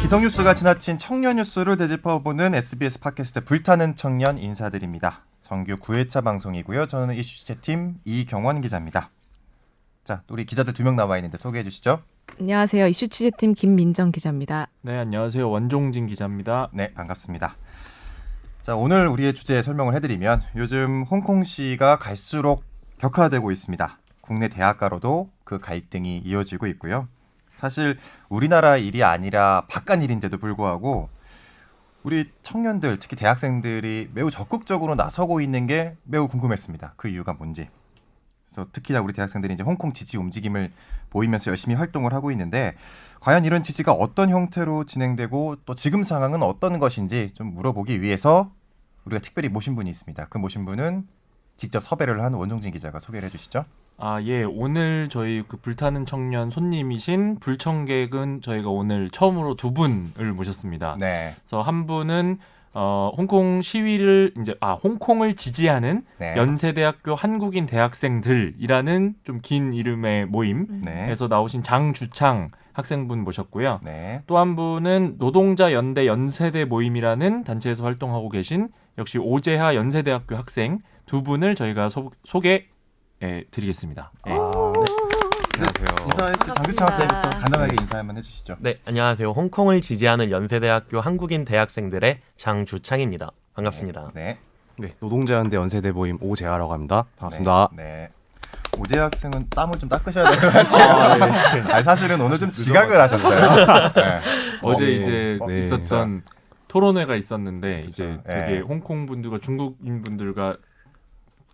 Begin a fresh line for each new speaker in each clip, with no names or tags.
기성 뉴스가 지나친 청년 뉴스를 되짚어보는 SBS 팟캐스트 불타는 청년 인사드립니다. 정규 9회차 방송이고요. 저는 이슈 취재팀 이경원 기자입니다. 자, 우리 기자들 2명 나와 있는데 소개해 주시죠.
안녕하세요. 이슈 취재팀 김민정 기자입니다.
네, 안녕하세요. 원종진 기자입니다.
네, 반갑습니다. 자, 오늘 우리의 주제 설명을 해드리면 요즘 홍콩시가 갈수록 격화되고 있습니다. 국내 대학가로도 그 갈등이 이어지고 있고요. 사실 우리나라 일이 아니라 바깥 일인데도 불구하고 우리 청년들, 특히 대학생들이 매우 적극적으로 나서고 있는 게 매우 궁금했습니다. 그 이유가 뭔지. 그래서 특히나 우리 대학생들이 이제 홍콩 지지 움직임을 보이면서 열심히 활동을 하고 있는데 과연 이런 지지가 어떤 형태로 진행되고 또 지금 상황은 어떤 것인지 좀 물어보기 위해서 우리가 특별히 모신 분이 있습니다. 그 모신 분은 직접 섭외를 한 원종진 기자가 소개를 해주시죠.
예. 오늘 저희 그 불타는 청년 손님이신 불청객은 저희가 오늘 처음으로 두 분을 모셨습니다.
네.
그래서 한 분은 홍콩 시위를 홍콩을 지지하는
네.
연세대학교 한국인 대학생들이라는 좀 긴 이름의 모임에서
네.
나오신 장주창 학생분 모셨고요.
네.
또 한 분은 노동자 연대 연세대 모임이라는 단체에서 활동하고 계신 역시 오재하 연세대학교 학생 두 분을 저희가 소개해 드리겠습니다. 네.
안녕하세요.
인사해 주시죠. 장규창 학생부터 간단하게 인사 한번 해주시죠.
네, 안녕하세요. 홍콩을 지지하는 연세대학교 한국인 대학생들의 장주창입니다. 반갑습니다.
네.
네, 노동자연대 연세대 모임 오재하라고 합니다. 반갑습니다.
네. 오재 학생은 땀을 좀 닦으셔야 될 것 같아요. 아니, 사실은 오늘 좀 지각을 하셨어요. 네.
어제 이제
네.
있었던 토론회가 있었는데
그쵸.
이제
네.
되게 홍콩 분들과 중국인 분들과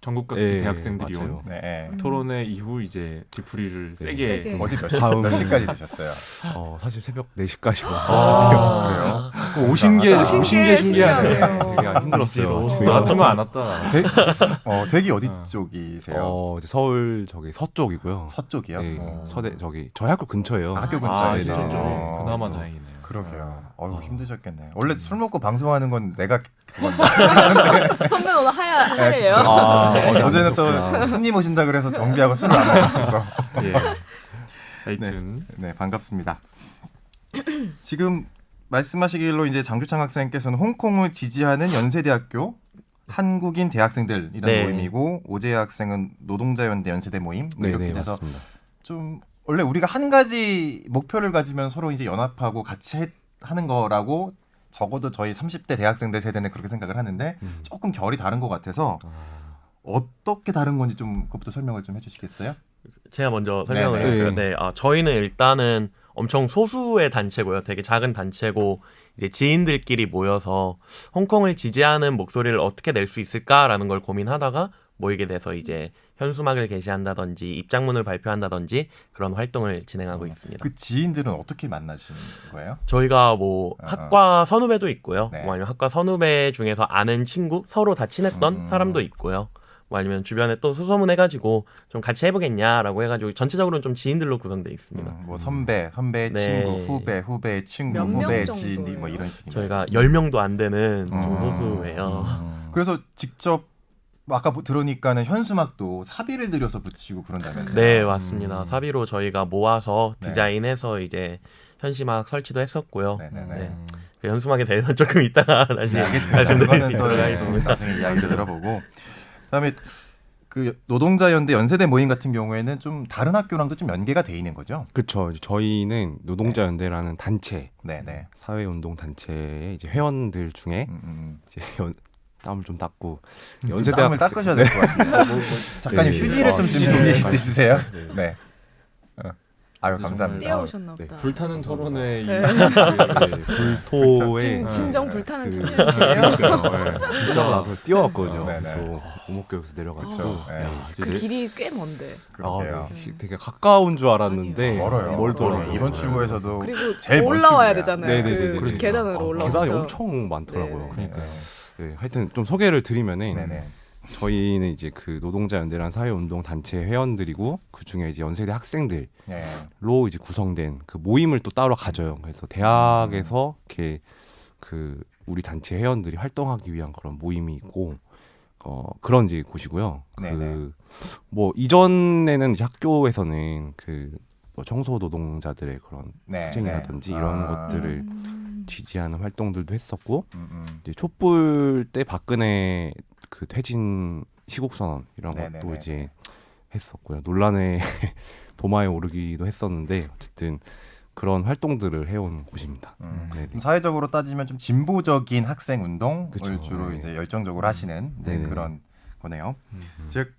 전국 각지
네,
대학생들이
맞아요.
온
네.
토론회 이후 이제 뒤풀이를
네.
세게
세게.
어제
다음-
몇 시까지 드셨어요?
사실 새벽 4시까지
그래요?
오신 게
신기해,
신기하네.
되게 힘들었어요.
억지로.
나 같으면 안 왔다.
댁이 어디 쪽이세요?
이제 서울 저기 서쪽이고요.
서쪽이요?
네,
어.
서대 저기 저희 학교 근처예요.
학교 근처에
아,
있어요.
진짜
네.
그나마
그래서-
다행이네요.
그러게요. 힘드셨겠네. 원래 술 먹고 방송하는 건 내가 그건데.
선배 오늘 하래요.
그쵸.
어제 안
어제는
드셨구나.
저 손님 오신다 그래서 정비하고 술을 안 먹었고.
예. 하여튼
네, 반갑습니다. 지금 말씀하시길로 이제 장주창 학생께서는 홍콩을 지지하는 연세대학교 한국인 대학생들이라는
네.
모임이고 오재 학생은 노동자연대 연세대 모임 뭐
네,
이렇게
네,
돼서
맞습니다.
좀 원래 우리가 한 가지 목표를 가지면 서로 이제 연합하고 같이 하는 거라고 적어도 저희 30대 대학생들 세대는 그렇게 생각을 하는데 조금 결이 다른 것 같아서 어떻게 다른 건지 좀 그것부터 설명을 좀 해주시겠어요?
제가 먼저 설명을
네네.
해볼게요. 네, 저희는 일단은 엄청 소수의 단체고요. 되게 작은 단체고 이제 지인들끼리 모여서 홍콩을 지지하는 목소리를 어떻게 낼 수 있을까라는 걸 고민하다가 모이게 돼서 이제 현수막을 게시한다든지 입장문을 발표한다든지 그런 활동을 진행하고 있습니다.
그 지인들은 어떻게 만나신 거예요?
저희가 뭐 학과 선후배도 있고요.
네.
뭐 아니면 학과 선후배 중에서 아는 친구 서로 다 친했던 사람도 있고요. 뭐 아니면 주변에 또 수소문해가지고 좀 같이 해보겠냐라고 해가지고 전체적으로는 좀 지인들로 구성되어 있습니다.
뭐 선배의
네.
친구, 후배의 친구,
몇 명
후배의
정도예요?
지인 뭐 이런 식이네요.
저희가 10명도 안 되는 좀 소수예요.
그래서 직접 아까 들으니까는 현수막도 사비를 들여서 붙이고 그런다면서요?
네, 맞습니다. 사비로 저희가 모아서
네.
디자인해서 이제 현시막 설치도 했었고요.
네네네.
네. 그 현수막에 대해서는 조금 이따가 다시
네, 알겠습니다.
말씀드리도록
그거는 또
하겠습니다.
나중에 이야기 들어보고 그다음에 그 노동자연대 연세대 모임 같은 경우에는 좀 다른 학교랑도 좀 연계가 돼 있는 거죠?
그렇죠. 저희는 노동자연대라는 단체,
네네.
사회운동 단체의 이제 회원들 중에 이제 땀을 좀 닦고
땀을 닦으셔야 될 것 같아요. 작가님
네.
휴지를 좀
휴지를
준비해 주실 수
빨리.
있으세요? 네. 아유
정말
감사합니다.
뛰어오셨나 보다.
불타는 토론회 이
불토에
진정
네.
불타는
그-
청년이시네요.
진짜가 나서 뛰어왔거든요.
네네.
그래서 오목교에서 내려가지고
그렇죠. 네.
야,
그
이제
길이 꽤 먼데.
그러게요.
되게 가까운 줄 알았는데
아니에요.
멀어요.
멀더라고요.
이번 출구에서도
그리고
제일 먼
올라와야
출구야.
되잖아요.
네네네네.
그 계단으로 올라오죠.
계단이 엄청 많더라고요.
네.
네, 하여튼 좀 소개를 드리면은
네네.
저희는 이제 그 노동자연대라는 사회운동 단체 회원들이고 그 중에 이제 연세대 학생들로
네.
이제 구성된 그 모임을 또 따로 가져요. 그래서 대학에서 이렇게 그 우리 단체 회원들이 활동하기 위한 그런 모임이 있고 그런 이제 곳이고요.
네네.
뭐 이전에는 이제 학교에서는 뭐 청소 노동자들의 그런
네,
투쟁이라든지
네.
이런
아.
것들을 지지하는 활동들도 했었고
음.
이제 촛불 때 박근혜 그 퇴진 시국 선언 이런
네네네.
것도 이제 했었고요. 논란에 도마에 오르기도 했었는데 어쨌든 그런 활동들을 해온 곳입니다. 네.
좀 사회적으로 따지면 좀 진보적인 학생 운동을
그쵸.
주로
네.
이제 열정적으로 하시는 이제
네네.
그런 거네요. 즉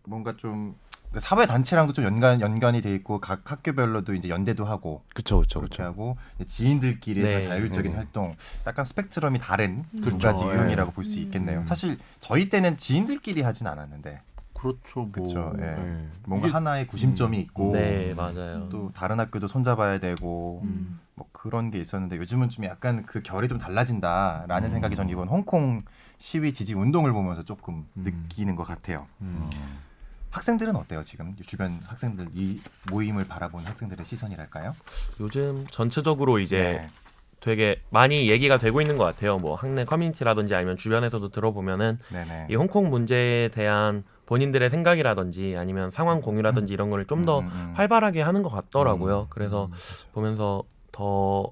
뭔가 좀 사회 단체랑도 좀 연관이 돼 있고 각 학교별로도 이제 연대도 하고
그렇죠, 그렇죠,
그렇게
그렇죠.
하고 지인들끼리
네.
자율적인
네.
활동, 약간 스펙트럼이 다른 두
그렇죠.
가지 유형이라고
네.
볼 수 있겠네요. 사실 저희 때는 지인들끼리 하진 않았는데
그렇죠. 뭐
그쵸, 예.
예.
뭔가
이게
하나의 구심점이 있고
네, 맞아요.
또 다른 학교도 손잡아야 되고 뭐 그런 게 있었는데 요즘은 좀 약간 그 결이 좀 달라진다라는 생각이 전 이번 홍콩 시위 지지 운동을 보면서 조금 느끼는 것 같아요. 학생들은 어때요? 지금 주변 학생들 이 모임을 바라보는 학생들의 시선이랄까요?
요즘 전체적으로 이제
네.
되게 많이 얘기가 되고 있는 것 같아요. 뭐 학내 커뮤니티라든지 아니면 주변에서도 들어보면은
네네.
이 홍콩 문제에 대한 본인들의 생각이라든지 아니면 상황 공유라든지 이런 거를 좀 더 활발하게 하는 것 같더라고요. 그래서 보면서 더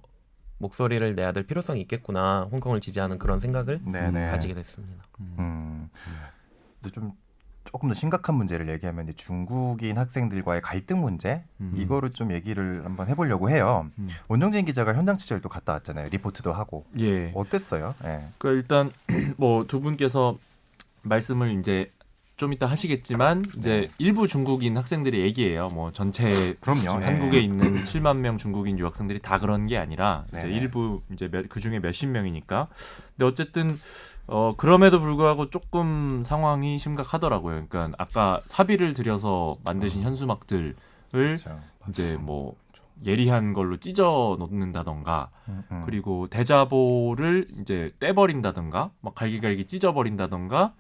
목소리를 내야 될 필요성이 있겠구나. 홍콩을 지지하는 그런 생각을
네네.
가지게 됐습니다.
근데 좀 조금 더 심각한 문제를 얘기하면 이제 중국인 학생들과의 갈등 문제 이거를 좀 얘기를 한번 해보려고 해요. 원정진 기자가 현장 취재를 또 갔다 왔잖아요. 리포트도 하고
예.
어땠어요? 네.
그러니까 일단 뭐 두 분께서 말씀을 이제 좀 이따 하시겠지만 이제 일부 중국인 학생들의 얘기예요. 뭐 전체
그럼요.
지금
예.
한국에 있는 7만 명 중국인 유학생들이 다 그런 게 아니라 이제
네네.
일부 이제 그 중에 몇십 명이니까. 근데 어쨌든 그럼에도 불구하고 조금 상황이 심각하더라고요. 그러니까 아까 사비를 들여서 만드신 현수막들을
그렇죠.
이제 뭐 예리한 걸로 찢어 놓는다던가
음.
그리고 대자보를 이제 떼버린다던가 막 갈기갈기 찢어버린다던가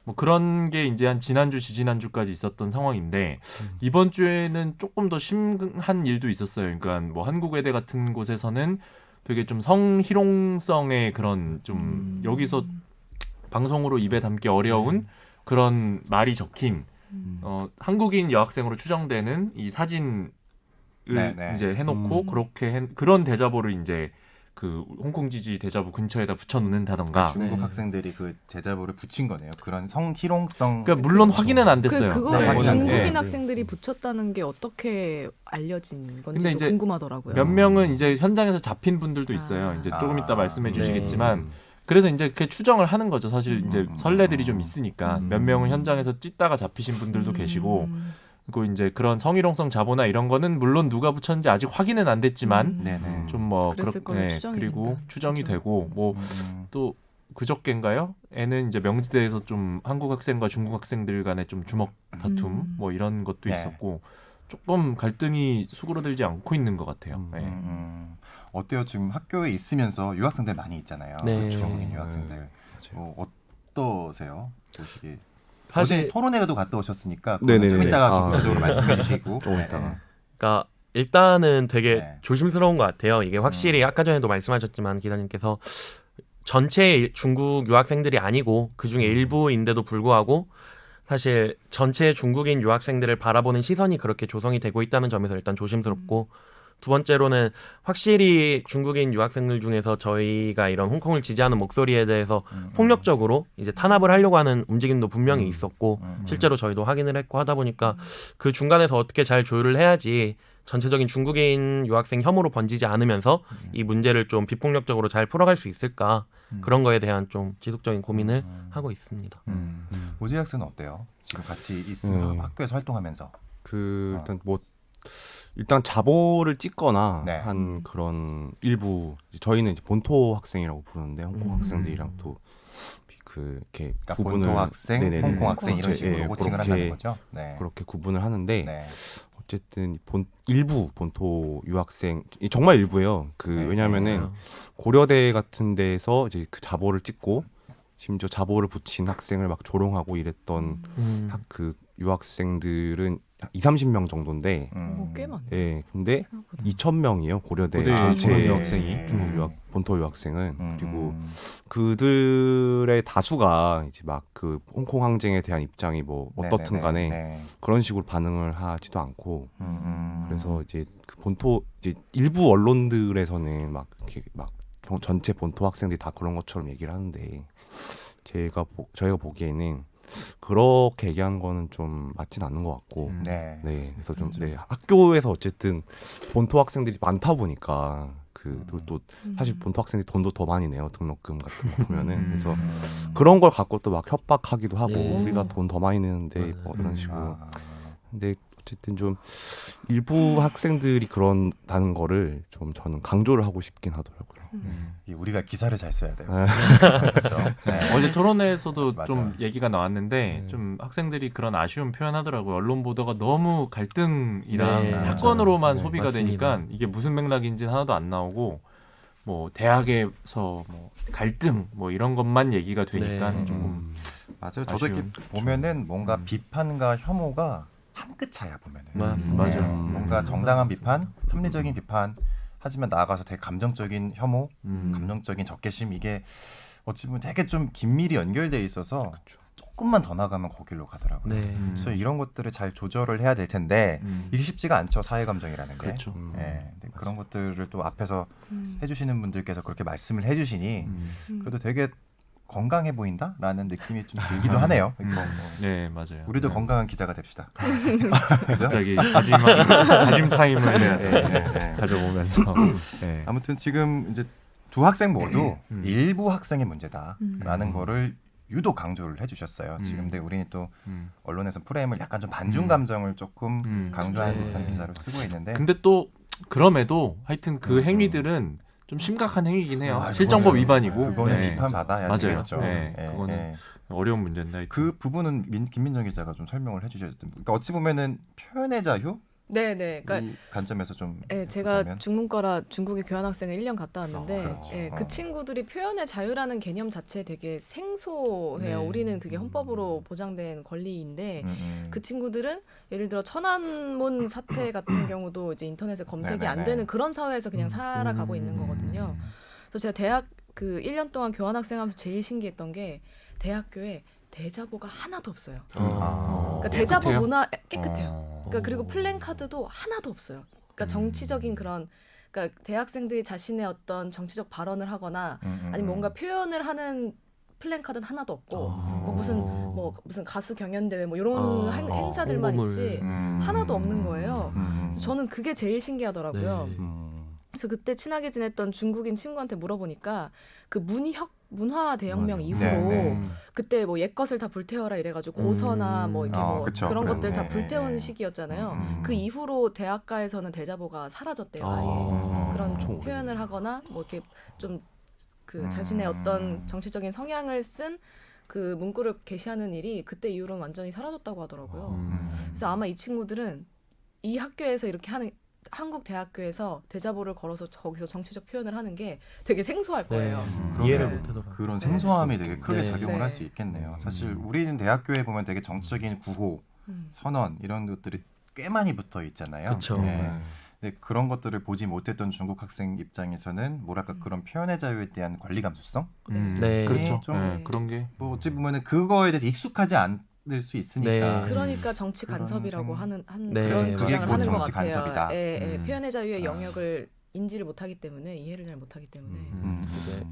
뭐 그런 게 이제 한 지난주 지지난주까지 있었던 상황인데 이번 주에는 조금 더 심한 일도 있었어요. 그러니까 뭐 한국외대 같은 곳에서는 되게 좀 성희롱성의 그런 좀 여기서 방송으로 입에 담기 어려운 그런 말이 적힌 한국인 여학생으로 추정되는 이 사진을
네네.
이제 해놓고 그렇게 그런 대자보를 이제 그 홍콩 지지 대자보 근처에다 붙여놓는다던가.
중국
네.
학생들이 그 대자보를 붙인 거네요. 그런 성희롱성.
그러니까 물론 확인은 안 됐어요.
그걸
네.
중국인
네.
학생들이 붙였다는 게 어떻게 알려진
근데
건지
이제
궁금하더라고요.
몇 명은 이제 현장에서 잡힌 분들도 있어요. 이제 조금 이따 말씀해 주시겠지만 그래서 이제 그렇게 추정을 하는 거죠. 사실 이제 선례들이 좀 있으니까 몇 명은 현장에서 찢다가 잡히신 분들도 계시고 그리고 이제 그런 성희롱성 자보나 이런 거는 물론 누가 붙였는지 아직 확인은 안 됐지만
네네.
좀 뭐
그랬을 걸로 추정이
그리고
된다.
추정이
그죠.
되고 뭐 또 그저께인가요? 애는 이제 명지대에서 좀 한국 학생과 중국 학생들 간에 좀 주먹 다툼 뭐 이런 것도
네.
있었고 조금 갈등이 수그러들지 않고 있는 것 같아요. 네.
어때요? 지금 학교에 있으면서 유학생들 많이 있잖아요.
네.
중국인 유학생들. 어떠세요? 보시기.
사실
어제 토론회도 갔다 오셨으니까
네네네.
좀 이따가
아,
구체적으로
네.
말씀해 주시고.
조금 이따가.
그러니까 일단은 되게
네.
조심스러운 것 같아요. 이게 확실히 아까 전에도 말씀하셨지만 기자님께서 전체 중국 유학생들이 아니고 그중에 일부인데도 불구하고 사실 전체 중국인 유학생들을 바라보는 시선이 그렇게 조성이 되고 있다는 점에서 일단 조심스럽고 두 번째로는 확실히 중국인 유학생들 중에서 저희가 이런 홍콩을 지지하는 목소리에 대해서 폭력적으로 이제 탄압을 하려고 하는 움직임도 분명히 있었고 실제로 저희도 확인을 했고 하다 보니까 그 중간에서 어떻게 잘 조율을 해야지 전체적인 중국인 유학생 혐오로 번지지 않으면서 이 문제를 좀 비폭력적으로 잘 풀어갈 수 있을까 그런 거에 대한 좀 지속적인 고민을 하고 있습니다.
오지 학생은 어때요? 지금 같이 있으면 학교에서 활동하면서.
일단 자보를 찍거나
네.
한 그런 일부 저희는 이제 본토 학생이라고 부르는데 홍콩 학생들이랑 또 이렇게
그러니까
구분을
본토 학생,
네네네.
홍콩 학생 이런
그렇죠.
식으로
예,
호칭을
그렇게-
한다는 거죠. 네.
그렇게 구분을 하는데
네.
어쨌든 일부 본토 유학생 정말 일부예요.
네.
왜냐하면은 고려대 같은 데서 이제 그 자보를 찍고 심지어 자보를 붙인 학생을 막 조롱하고 이랬던 그 유학생들은 2-30명 정도인데
꽤 많네.
예, 근데
생각보다.
2,000명이에요. 고려대
고대
전체
중국 유학생이.
중국 유학 본토 유학생은 그리고
음.
그들의 다수가 이제 막 그 홍콩 항쟁에 대한 입장이 뭐 어떻든 간에
네.
그런 식으로 반응을 하지도 않고 그래서
음.
이제 그 본토 이제 일부 언론들에서는 막 이렇게 막 전체 본토 학생들이 다 그런 것처럼 얘기를 하는데 저희가 보기에는 그렇게 얘기하는 거는 좀 맞진 않는 것 같고
네.
네 그래서 좀 네, 학교에서 어쨌든 본토 학생들이 많다 보니까 또 사실 본토 학생들이 돈도 더 많이 내요 등록금 같은 거 보면은 그래서 그런 걸 갖고 또 막 협박하기도 하고
예.
우리가 돈 더 많이 내는데 뭐 이런
음.
식으로 근데 어쨌든 좀 일부 학생들이 그런다는 거를 좀 저는 강조를 하고 싶긴 하더라고요.
이 우리가 기사를 잘 써야 돼요.
아.
그렇죠?
네, 어제 토론회에서도
맞아요.
좀 얘기가 나왔는데 좀 학생들이 그런 아쉬움 표현하더라고요. 언론 보도가 너무 갈등이랑
네,
사건으로만
맞아요.
소비가
맞습니다.
되니까 이게 무슨 맥락인지는 하나도 안 나오고 뭐 대학에서 뭐 갈등 뭐 이런 것만 얘기가 되니까
네.
조금
맞아요. 저도 이렇게
아쉬움.
보면은 뭔가 비판과 혐오가 한 끗 차야 보면은.
맞아요.
뭔가 정당한 비판, 합리적인 비판 하지만 나아가서 되게 감정적인 혐오, 감정적인 적개심 이게 어찌 보면 되게 좀 긴밀히 연결돼 있어서 조금만 더 나가면 거길로 가더라고요.
네.
그래서 이런 것들을 잘 조절을 해야 될 텐데 이게 쉽지가 않죠. 사회 감정이라는 게.
그렇죠.
예, 근데 그런 것들을 또 앞에서
음.
해주시는 분들께서 그렇게 말씀을 해주시니 그래도 되게 건강해 보인다라는 느낌이 좀 들기도 하네요. 그러니까 뭐
네 맞아요.
우리도
네.
건강한 기자가 됩시다. 그죠?
갑자기 다짐 타임을
네, 네, 네.
가져오면서 네.
아무튼 지금 이제 두 학생 모두
음.
일부 학생의 문제다라는
음.
거를 유독 강조를 해주셨어요.
음.
지금 근데 우리는 또
음.
언론에서 프레임을 약간 좀 반중 감정을 조금 강조하는
그렇죠.
듯한 기사를 쓰고 있는데
근데 또 그럼에도 하여튼 그
음.
행위들은 좀 심각한 행위긴 해요.
아,
실정법
그거는-
위반이고
그거는
네.
비판받아야
맞아요.
되겠죠.
네,
예,
그거는
예.
어려운 문제인데 하여튼.
그 부분은 김민정 기자가 좀 설명을 해주셔야 될 텐데 그러니까 어찌 보면은 표현의 자유
네네. 그러니까
이 관점에서 좀
예, 제가
보자면.
중문과라 중국에 교환학생을 1년 갔다 왔는데
그렇죠.
예, 그 친구들이 표현의 자유라는 개념 자체에 되게 생소해요.
네.
우리는 그게 헌법으로 보장된 권리인데
음.
그 친구들은 예를 들어 천안문 사태 같은 경우도 이제 인터넷에 검색이 안
네네네.
되는 그런 사회에서 그냥 살아가고 있는 거거든요. 그래서 제가 대학 그 1년 동안 교환학생 하면서 제일 신기했던 게 대학교에 대자보가 하나도 없어요. 그러니까 대자보
깨끗해요?
문화 깨끗해요.
어.
그러니까 그리고 플랜카드도 하나도 없어요. 그러니까 정치적인 그런 그러니까 대학생들이 자신의 어떤 정치적 발언을 하거나 아니면 뭔가 표현을 하는 플랜카드는 하나도 없고 뭐 무슨 가수 경연대회 뭐 이런 행사들만
홍보물.
있지 하나도 없는 거예요. 그래서 저는 그게 제일 신기하더라고요.
네.
그래서 그때 친하게 지냈던 중국인 친구한테 물어보니까 그 문화 대혁명 이후로
네.
그때 뭐 옛것을 다 불태워라 이래가지고 고서나 뭐 이렇게 뭐
그쵸.
그런
그래.
것들 다
네,
불태우는
네.
시기였잖아요. 그 이후로 대학가에서는 대자보가 사라졌대요. 아예 그런
엄청
표현을 하거나 뭐 이렇게 좀 그
음.
자신의 어떤 정치적인 성향을 쓴 그 문구를 게시하는 일이 그때 이후로는 완전히 사라졌다고 하더라고요. 그래서 아마 이 친구들은 이 학교에서 이렇게 하는 한국 대학교에서 대자보를 걸어서 거기서 정치적 표현을 하는 게 되게 생소할 거예요.
이해를
네.
못하더라고요.
그런 생소함이 되게 크게
네.
작용을
네.
할 수 있겠네요. 사실 우리는 대학교에 보면 되게 정치적인 구호, 선언 이런 것들이 꽤 많이 붙어 있잖아요.
그쵸.
예. 근데 그런 것들을 보지 못했던 중국 학생 입장에서는 뭐랄까 그런 표현의 자유에 대한 권리 감수성,
네.
그렇죠.
좀
네, 그런 게
뭐 어찌 보면은 그거에 대해서 익숙하지 않을 수 있으니까.
네.
그러니까 정치
그런
간섭이라고
생-
한
네,
그런
그게
주장을
곧
하는 것
정치
같아요.
간섭이다.
예, 예. 표현의 자유의
아.
영역을 인지를 못하기 때문에 이해를 잘 못하기 때문에.
이제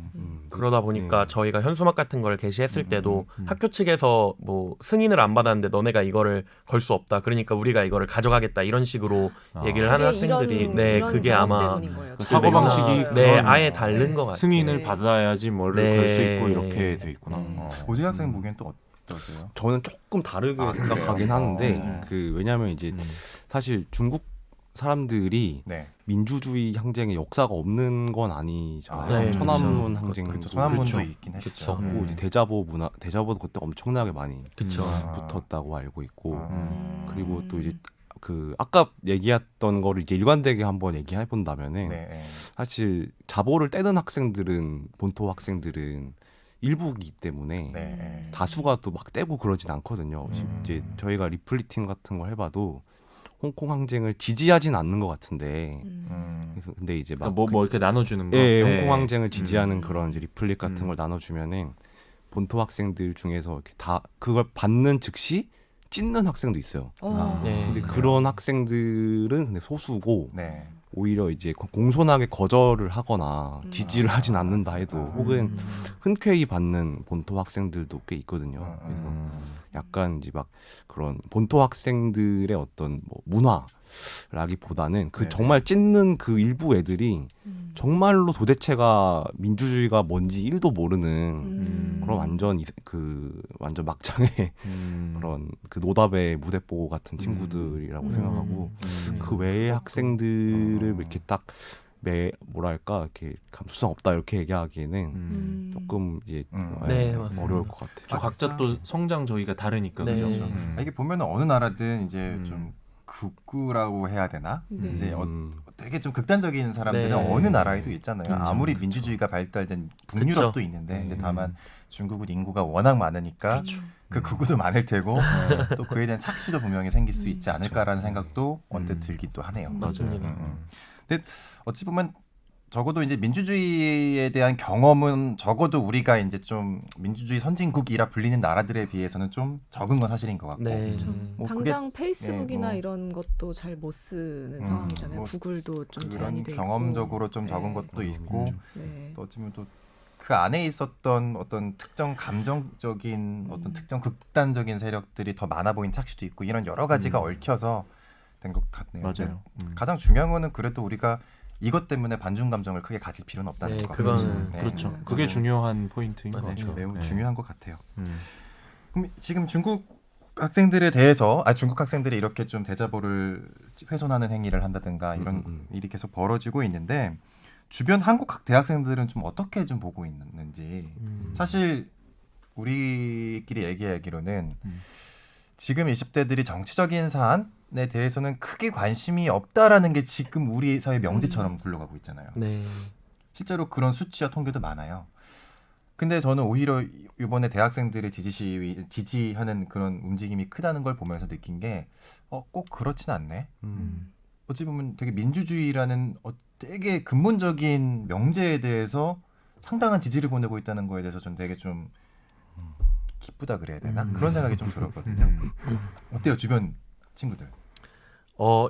그러다 보니까 저희가 현수막 같은 걸 게시했을 때도 학교 측에서 뭐 승인을 안 받았는데 너네가 이거를 걸 수 없다. 그러니까 우리가 이거를 가져가겠다. 이런 식으로 얘기를 하는
그게
학생들이
이런
그게
경험
아마
때문인 거예요.
그 사고 방식이
네,
그런
아예 다른 것 같아요.
승인을
네.
받아야지 뭐를
네.
걸 수 있고 이렇게 돼 있구나.
네.
오지 학생 보기엔 또 어떠세요?
저는 조금 다르게
아,
생각하긴
그래요?
하는데 그 왜냐하면 이제 사실 중국 사람들이
네.
민주주의 항쟁의 역사가 없는 건 아니잖아요.
네,
천안문
그렇죠.
항쟁도
그렇죠. 천안문도
그렇죠.
있긴 했죠.
그쵸.
그렇고 이제 대자보도 그때 엄청나게 많이
그쵸.
붙었다고 알고 있고 그리고 또
음.
이제 그 아까 얘기했던 거를 이제 일관되게 한번 얘기해 본다면은
네, 네.
사실 자보를 떼는 학생들은 본토 학생들은 일부이기 때문에
네.
다수가 또 막 떼고 그러진 않거든요.
음.
이제 저희가 리플리팅 같은 걸 해봐도 홍콩 항쟁을 지지하진 않는 것 같은데 그래서 근데 이제 막
그러니까 뭐 이렇게 나눠주는 거.
예,
네.
홍콩 항쟁을 지지하는
음.
그런 이제 리플릿 같은
음.
걸 나눠주면은 본토 학생들 중에서 이렇게 다 그걸 받는 즉시 찢는 학생도 있어요.
어.
네.
근데
그래요?
그런 학생들은 근데 소수고
네.
오히려 이제 공손하게 거절을 하거나 지지를 하진 않는다 해도 혹은 흔쾌히 받는 본토 학생들도 꽤 있거든요. 그래서 약간 이제 막 그런 본토 학생들의 어떤 뭐 문화라기보다는 그
네네.
정말 찢는 그 일부 애들이 정말로 도대체가 민주주의가 뭔지 1도 모르는 그런 완전 막장의 그런 그 노답의 무대뽀 같은 친구들이라고 생각하고 그 외의 학생들을 이렇게 딱 뭐랄까 이렇게 감수성 없다 이렇게 얘기하기에는 조금 이제
네,
예,
맞습니다.
어려울 것 같아요.
저 각자 또 성장 저희가 다르니까
네.
그죠?
이게 보면은 어느 나라든 이제
음.
좀 극우라고 해야 되나?
네.
이제 되게 좀 극단적인 사람들은
네.
어느 나라에도 있잖아요. 아무리
그쵸.
민주주의가 발달된 북유럽도
그쵸.
있는데, 근데 다만 중국은 인구가 워낙 많으니까
그렇죠.
그 극우도 많을 테고 또 그에 대한 착시도 분명히 생길 수 있지 않을까라는 생각도 언뜻 들기도 하네요.
맞습니다.
근데 어찌 보면 적어도 이제 민주주의에 대한 경험은 적어도 우리가 이제 좀 민주주의 선진국이라 불리는 나라들에 비해서는 좀 적은 건 사실인 것 같고.
네.
뭐
당장 페이스북이나
뭐
이런 것도 잘 못 쓰는 상황이잖아요.
뭐
구글도 좀
그런
제한이 돼 있고.
경험적으로 좀 적은
네.
것도 있고
네.
또 어쩌면 또 그 안에 있었던 어떤 특정 감정적인 어떤 특정 극단적인 세력들이 더 많아 보이는 착시도 있고 이런 여러 가지가 얽혀서 된 것 같네요.
맞아요.
근데 가장 중요한 거는 그래도 우리가 이것 때문에 반중 감정을 크게 가질 필요는 없다는
네,
거.
그거는
그렇죠.
네.
그게 중요한 포인트인 것
맞아요.
같아요.
매우
네.
중요한 것 같아요.
음.
그럼 지금 중국 학생들에 대해서 중국 학생들이 이렇게 좀 대자보를 훼손하는 행위를 한다든가 이런 일이 계속 벌어지고 있는데 주변 한국 대학생들은 좀 어떻게 좀 보고 있는지 사실 우리끼리 얘기하기로는 지금 20대들이 정치적인 사안에 대해서는 크게 관심이 없다라는 게 지금 우리 사회 명제처럼 굴러가고 있잖아요.
네.
실제로 그런 수치와 통계도 많아요. 근데 저는 오히려 이번에 대학생들의 지지하는 그런 움직임이 크다는 걸 보면서 느낀 게 꼭 그렇진 않네. 어찌 보면 되게 민주주의라는 되게 근본적인 명제에 대해서 상당한 지지를 보내고 있다는 거에 대해서 좀 되게 좀 기쁘다 그래야 되나? 그런 생각이 좀 들었거든요. 어때요 주변 친구들?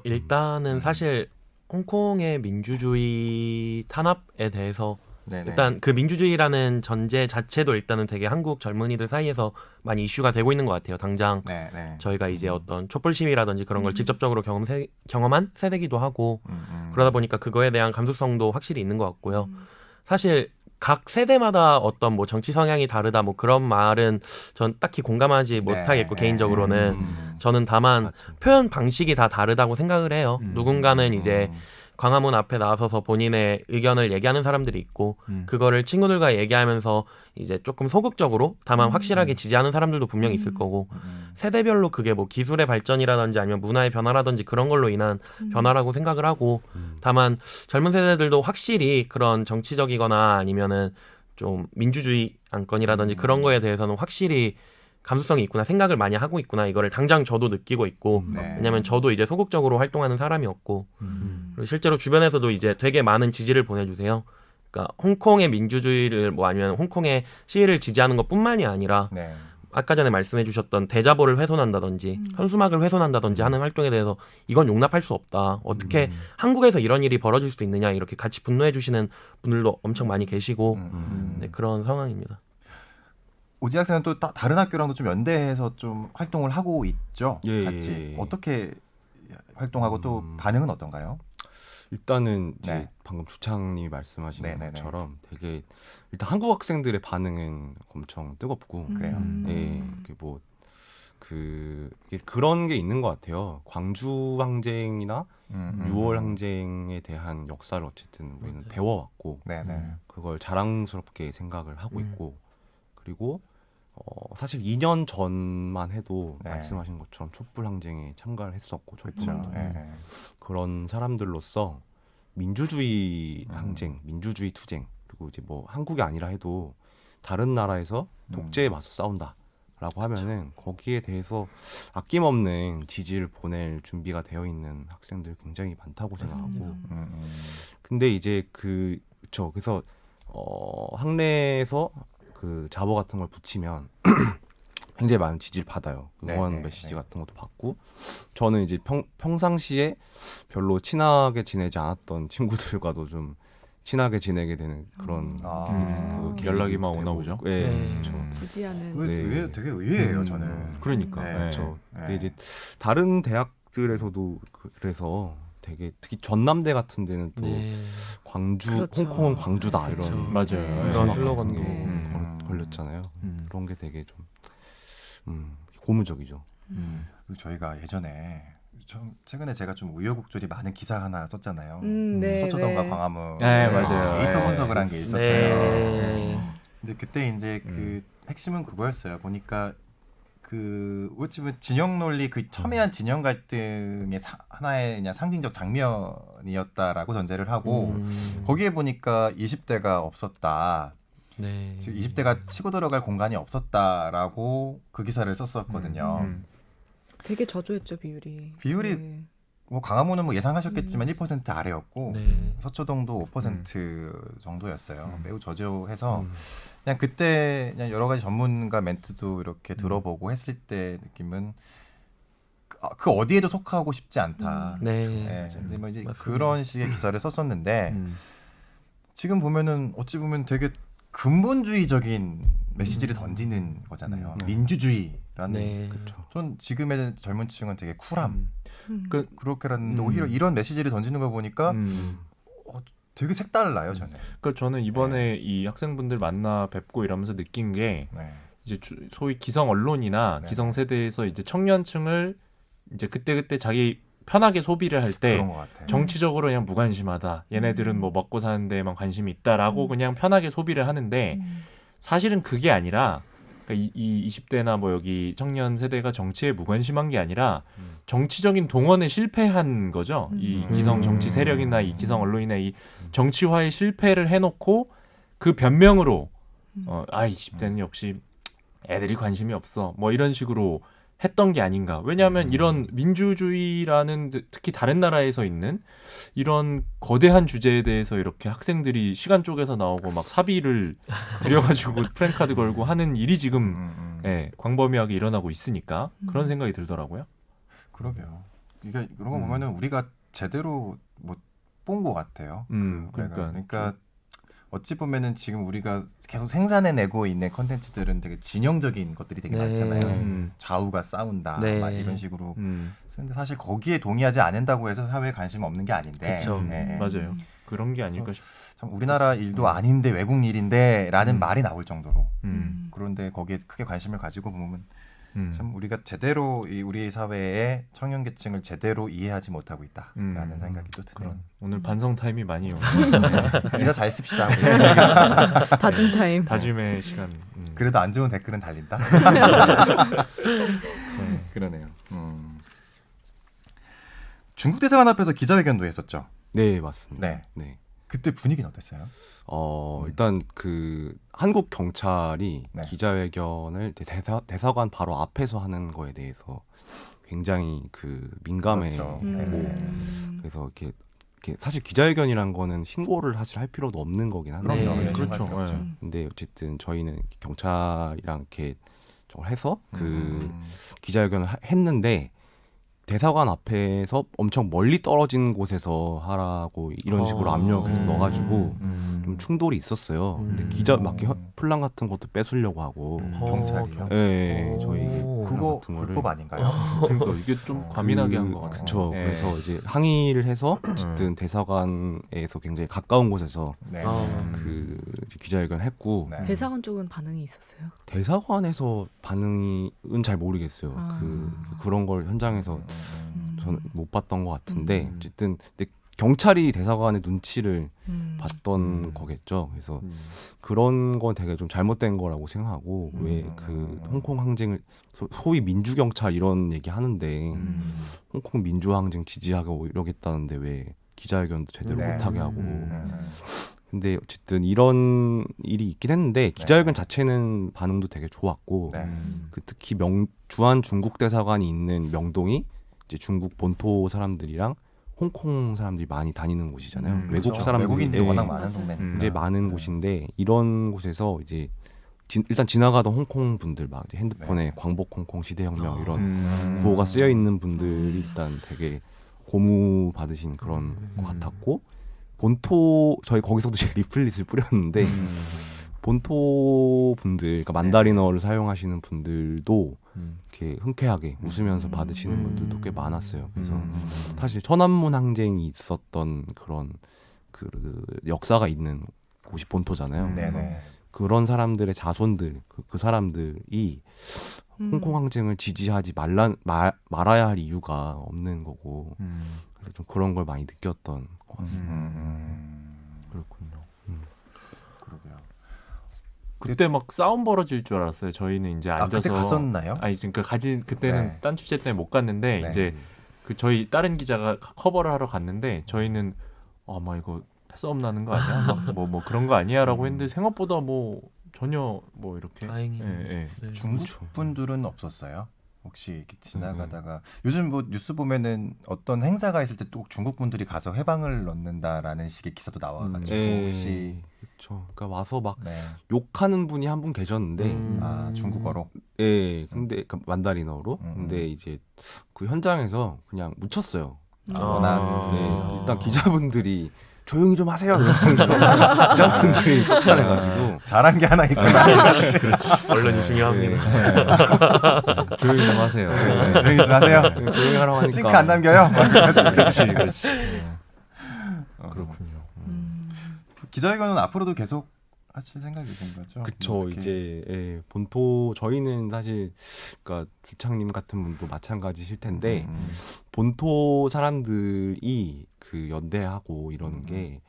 일단은 사실 홍콩의 민주주의 탄압에 대해서
네네.
일단 그 민주주의라는 전제 자체도 일단은 되게 한국 젊은이들 사이에서 많이 이슈가 되고 있는 것 같아요. 당장
네.
저희가 이제 어떤 촛불 시위라든지 그런 걸 직접적으로 경험한 세대기도 하고 그러다 보니까 그거에 대한 감수성도 확실히 있는 것 같고요. 사실 각 세대마다 어떤 뭐 정치 성향이 다르다 뭐 그런 말은 전 딱히 공감하지 못하겠고 개인적으로는 저는 다만 표현 방식이 다 다르다고 생각을 해요. 누군가는 이제 광화문 앞에 나서서 본인의 의견을 얘기하는 사람들이 있고 그거를 친구들과 얘기하면서 이제 조금 소극적으로 다만 확실하게 지지하는 사람들도 분명히 있을 거고 세대별로 그게 뭐 기술의 발전이라든지 아니면 문화의 변화라든지 그런 걸로 인한 변화라고 생각을 하고 다만 젊은 세대들도 확실히 그런 정치적이거나 아니면은 좀 민주주의 안건이라든지 그런 거에 대해서는 확실히 감수성이 있구나 생각을 많이 하고 있구나 이거를 당장 저도 느끼고 있고 왜냐면 저도 이제 소극적으로 활동하는 사람이었고 그리고 실제로 주변에서도 이제 되게 많은 지지를 보내주세요. 그러니까 홍콩의 민주주의를 뭐 아니면 홍콩의 시위를 지지하는 것뿐만이 아니라 아까 전에 말씀해주셨던 대자보를 훼손한다든지 현수막을 훼손한다든지 하는 활동에 대해서 이건 용납할 수 없다. 어떻게 한국에서 이런 일이 벌어질 수 있느냐 이렇게 같이 분노해주시는 분들도 엄청 많이 계시고 네, 그런 상황입니다.
오지 학생은 또 다른 학교랑도 좀 연대해서 좀 활동을 하고 있죠.
예,
같이
예.
어떻게 활동하고 또 반응은 어떤가요?
일단은 이제
네.
방금 주창님이 말씀하신
네네네.
것처럼 되게 일단 한국 학생들의 반응은 엄청 뜨겁고
그래요.
예, 이게 그런 게 있는 것 같아요. 광주 항쟁이나 6월 항쟁에 대한 역사를 어쨌든 우리는 배워왔고
네네.
그걸 자랑스럽게 생각을 하고 있고 그리고 사실 2년 전만 해도
네.
말씀하신 것처럼 촛불 항쟁에 참가를 했었고
그렇죠.
그런 사람들로서 민주주의 항쟁, 민주주의 투쟁 그리고 이제 뭐 한국이 아니라 해도 다른 나라에서 독재에 맞서 싸운다라고 하면은 거기에 대해서 아낌없는 지지를 보낼 준비가 되어 있는 학생들 굉장히 많다고 생각하고 근데 이제 그래서 학내에서 그 자보 같은 걸 붙이면 굉장히 많은 지지를 받아요. 응원
네,
메시지
네.
같은 것도 받고 저는 이제 평상시에 별로 친하게 지내지 않았던 친구들과도 좀 친하게 지내게 되는 그런 계기도
연락이 막
되고.
오나 보죠.
네,
네.
그렇죠.
지지하는
네.
되게 의외예요, 저는.
그러니까.
네.
네.
그렇죠.
네.
근데 이제 다른 대학들에서도 그래서 되게 특히 전남대 같은 데는 또
네.
광주,
그렇죠.
홍콩은 광주다 이런
그렇죠.
맞아요.
그런
음악
슬로건도.
같은 게
네.
걸렸잖아요.
음.
그런 게 되게 좀 고무적이죠.
그리고 저희가 예전에 최근에 제가 좀 우여곡절이 많은 기사 하나 썼잖아요.
네,
서초동과
네.
광화문
네, 맞아요.
데이터
네.
분석을 한 게 있었어요.
네.
근데 그때 이제 그 핵심은 그거였어요. 보니까 그 어찌 보면 진영 논리 그 첨예한 진영 갈등의 하나의 그냥 상징적 장면이었다라고 전제를 하고 거기에 보니까 20대가 없었다.
네.
즉 20대가 치고 들어갈 공간이 없었다라고 그 기사를 썼었거든요.
되게 저조했죠 비율이.
비율이
네.
뭐 광화문은 뭐 예상하셨겠지만 1% 아래였고
네.
서초동도 5% 정도였어요. 매우 저조해서
음.
그냥 그때 그냥 여러 가지 전문가 멘트도 이렇게 들어보고 했을 때 느낌은 그 어디에도 속하고 싶지 않다.
네.
예, 근데 뭐 이제
맞습니다.
그런 식의 기사를 썼었는데 지금 보면은 어찌 보면 되게 근본주의적인 메시지를 던지는 거잖아요. 민주주의라는.
네.
그렇죠.
전 지금의 젊은 층은 되게 쿨함.
그
그렇게라는데 오히려 이런 메시지를 던지는 거 보니까 되게 색달라요, 저는.
그러니까 저는 이번에 이 학생분들 만나 뵙고 이러면서 느낀 게
네.
이제 소위 기성 언론이나
네.
기성 세대에서 이제 청년층을 이제 그때 자기 편하게 소비를 할 때
그런 것 같아요.
정치적으로 그냥 무관심하다. 얘네들은 뭐 먹고 사는 데만 관심이 있다라고 그냥 편하게 소비를 하는데 사실은 그게 아니라 그러니까 이 20대나 뭐 여기 청년 세대가 정치에 무관심한 게 아니라 정치적인 동원에 실패한 거죠. 이 기성 정치 세력이나 이 기성 언론이나 이 정치화에 실패를 해놓고 그 변명으로 20대는 역시 애들이 관심이 없어. 뭐 이런 식으로 했던 게 아닌가. 왜냐하면 이런 민주주의라는 특히 다른 나라에서 있는 이런 거대한 주제에 대해서 이렇게 학생들이 시간 쪼개서 나오고 막 사비를 들여가지고 프랭카드 걸고 하는 일이 지금 광범위하게 일어나고 있으니까 그런 생각이 들더라고요.
그러게요. 이게 그런 거 보면은 우리가 제대로 못 본 것 같아요. 그러니까 어찌 보면은 지금 우리가 계속 생산해내고 있는 컨텐츠들은 되게 진영적인 것들이 되게
네.
많잖아요. 좌우가 싸운다,
네.
막 이런 식으로. 근데 사실 거기에 동의하지 않는다고 해서 사회에 관심 없는 게 아닌데.
그쵸.
맞아요. 그런 게 아닐까 싶어요.
참 우리나라 일도 아닌데 외국 일인데라는 말이 나올 정도로. 그런데 거기에 크게 관심을 가지고 보면 참 우리가 제대로 우리 사회의 청년 계층을 제대로 이해하지 못하고 있다라는 생각이 또 드네요.
오늘 반성 타임이 많이 오고
기사 잘 씁시다.
다중 타임.
다짐의 시간.
그래도 안 좋은 댓글은 달린다. 그러네요. 중국 대사관 앞에서 기자회견도 했었죠.
네, 맞습니다.
네.
네.
그때 분위기는 어땠어요?
일단 그 한국 경찰이
네.
기자회견을 대사관 바로 앞에서 하는 거에 대해서 굉장히 그 민감해하고
그렇죠.
그래서 이렇게 사실 기자회견이란 거는 신고를 사실 할 필요도 없는 거긴 한데
그럼요.
그렇죠.
근데 어쨌든 저희는 경찰이랑 이렇게 좀 해서 그 기자회견을 했는데 대사관 앞에서 엄청 멀리 떨어진 곳에서 하라고 이런 식으로 압력을 넣어가지고 좀 충돌이 있었어요. 근데 기자 막 플랑 같은 것도 뺏으려고 하고
경찰이요?
네, 저희
그거
같은 거를
불법 아닌가요?
그러니까 이게 좀 과민하게 한 것 같아요.
그렇죠.
네.
그래서 이제 항의를 해서 어쨌든 대사관에서 굉장히 가까운 곳에서
네.
그 이제 기자회견을 했고
네.
대사관 쪽은 반응이 있었어요.
대사관에서 반응은 잘 모르겠어요. 그런 걸 현장에서 저는 못 봤던 것 같은데 어쨌든 근데 경찰이 대사관의 눈치를 봤던 거겠죠. 그래서 그런 건 되게 좀 잘못된 거라고 생각하고 왜 그 홍콩 항쟁을 소위 민주 경찰 이런 얘기 하는데 홍콩 민주 항쟁 지지하고 이러겠다는데 왜 기자회견도 제대로
네.
못하게 하고 근데 어쨌든 이런 일이 있긴 했는데 기자회견 자체는 반응도 되게 좋았고
네.
그 특히 주한 중국 대사관이 있는 명동이 이제 중국 본토 사람들이랑 홍콩 사람들이 많이 다니는 곳이잖아요. 외국
그렇죠.
사람들이
외국인들이
예,
워낙 많은
맞아요.
동네니까.
굉장히 많은 곳인데 이런 곳에서 이제 일단 지나가던 홍콩 분들 막 이제 핸드폰에
네.
광복 홍콩 시대혁명 이런
음.
구호가 쓰여 있는 분들이 일단 되게 고무 받으신 그런 것 같았고 본토 저희 거기서도 제 리플릿을 뿌렸는데 본토 분들 그러니까 만다리너를 사용하시는 분들도 이렇게 흔쾌하게 웃으면서 받으시는 분들도 꽤 많았어요. 그래서 사실 천안문 항쟁이 있었던 그런 그 역사가 있는 곳이 본토잖아요.
네네.
그런 사람들의 자손들 그 사람들이 홍콩 항쟁을 지지하지 말아야 할 이유가 없는 거고 그래서 좀 그런 걸 많이 느꼈던 것 같습니다.
그렇군요.
그러고요.
그때 막 싸움 벌어질 줄 알았어요. 저희는 이제 앉아서
그때 갔었나요?
아니 지금 그때는
네.
딴 취재 때문에 못 갔는데
네.
이제 그 저희 다른 기자가 커버를 하러 갔는데 저희는 아마 이거 싸움 나는 거 아니야? 뭐 그런 거 아니야라고 했는데 생각보다 뭐 전혀 뭐 이렇게
다행히
예.
네.
중국 분들은 없었어요? 혹시 이렇게 지나가다가 요즘 뭐 뉴스 보면은 어떤 행사가 있을 때 또 중국 분들이 가서 해방을 넣는다라는 식의 기사도 나와가지고 혹시
그렇죠. 그러니까 와서 막
네.
욕하는 분이 한 분 계셨는데
아 중국어로
예, 근데 그 만다리너로
음.
근데 이제 그 현장에서 그냥 묻혔어요.
워낙
네, 일단 기자분들이 조용히 좀 하세요. 이러면서 기자분들이 쫓아내가지고
잘한 게 하나 있구나.
그렇지.
언론이 중요합니다.
조용히 좀 하세요. 네.
조용히 좀 하세요.
조용히 하라고 하니까
싱크 안 남겨요.
그렇지. 그렇군요.
기자회견은 앞으로도 계속 하실 생각이신 거죠?
그쵸.
어떻게-
이제 본토 저희는 사실 그러니까 주창님 같은 분도 마찬가지실 텐데 본토 사람들이 그 연대하고 이런 게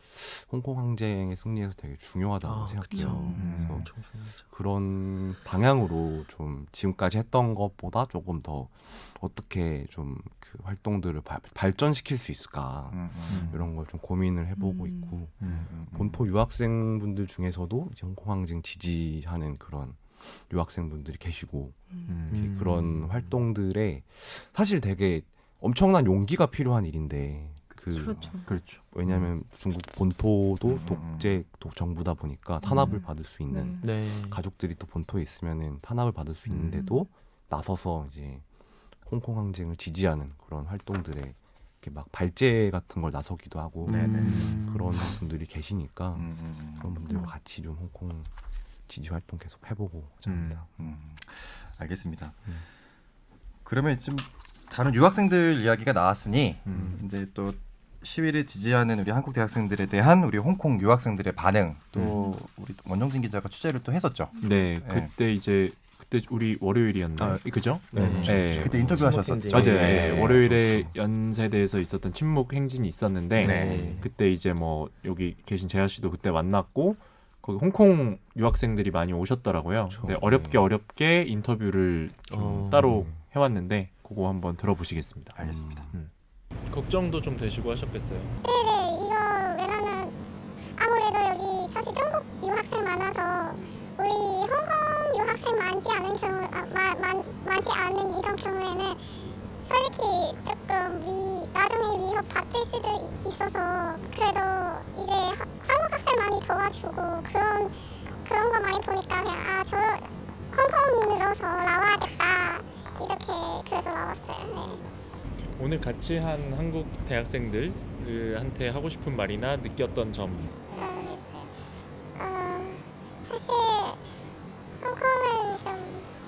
홍콩 항쟁의 승리에서 되게 중요하다고 생각해요. 그래서
엄청 중요하죠.
그런 방향으로 좀 지금까지 했던 것보다 조금 더 어떻게 좀 그 활동들을 발전시킬 수 있을까 이런 걸 좀 고민을 해보고 있고 본토 유학생분들 중에서도 이제 홍콩 항쟁 지지하는 그런 유학생분들이 계시고 이렇게 그런 활동들에 사실 되게 엄청난 용기가 필요한 일인데
그렇죠.
왜냐하면 중국 본토도 정부다 보니까 탄압을 받을 수 있는
네.
가족들이 또 본토에 있으면은 탄압을 받을 수 있는데도 나서서 이제 홍콩 항쟁을 지지하는 그런 활동들에 이렇게 막 발제 같은 걸 나서기도 하고 그런 분들이 계시니까 그런 분들과 같이 좀 홍콩 지지 활동 계속 해보고 합니다.
알겠습니다. 그러면 좀 다른 유학생들 이야기가 나왔으니 이제 또 시위를 지지하는 우리 한국 대학생들에 대한 우리 홍콩 유학생들의 반응 또 우리 원정진 기자가 취재를 또 했었죠.
네, 그때 우리 월요일이었나요? 그죠?
네.
네.
그때 인터뷰하셨었죠.
맞아요.
네.
네. 월요일에 연세대에서 있었던 친목 행진이 있었는데
네.
그때 이제 뭐 여기 계신 재하 씨도 그때 만났고 거기 홍콩 유학생들이 많이 오셨더라고요.
그렇죠.
근데 어렵게 인터뷰를 좀 따로 해왔는데 그거 한번 들어보시겠습니다.
알겠습니다.
걱정도 좀 되시고 하셨겠어요?
네네, 이거 왜냐면 아무래도 여기 사실 중국 유학생 많아서 우리 홍콩 유학생 많지 않은 경우 많지 않은 이런 경우에는 솔직히 조금 나중에 위협 받을 수도 있어서 그래도 이제 한국 학생 많이 도와주고 그런 거 많이 보니까 그냥 저 홍콩인으로서 나와야겠다 이렇게 그래서 나왔어요. 네.
오늘 같이 한 한국 대학생들한테 하고 싶은 말이나 느꼈던 점.
사실 홍콩은 좀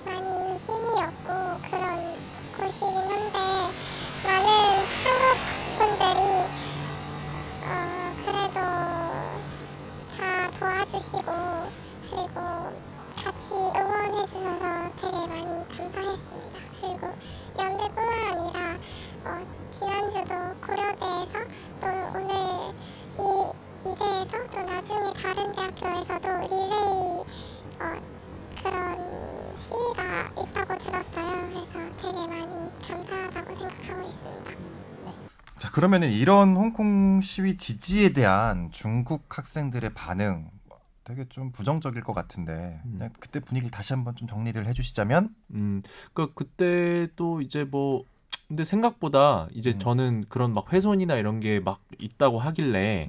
많이 힘이 없고 그런 곳이긴 한데 많은 한국 분들이 그래도 다 도와주시고 그리고 같이 응원해 주셔서 되게 많이 감사했습니다. 그리고 연대뿐만 아니라 지난주도 고려대에서 또 오늘 이대에서 또 나중에 다른 대학교에서도 릴레이 그런 시위가 있다고 들었어요. 그래서 되게 많이 감사하다고 생각하고 있습니다.
자 그러면은 이런 홍콩 시위 지지에 대한 중국 학생들의 반응 되게 좀 부정적일 것 같은데 그냥 그때 분위기를 다시 한번 좀 정리를 해주시자면
그러니까 그때 또 이제 뭐 근데 생각보다 이제 저는 그런 막 훼손이나 이런 게 막 있다고 하길래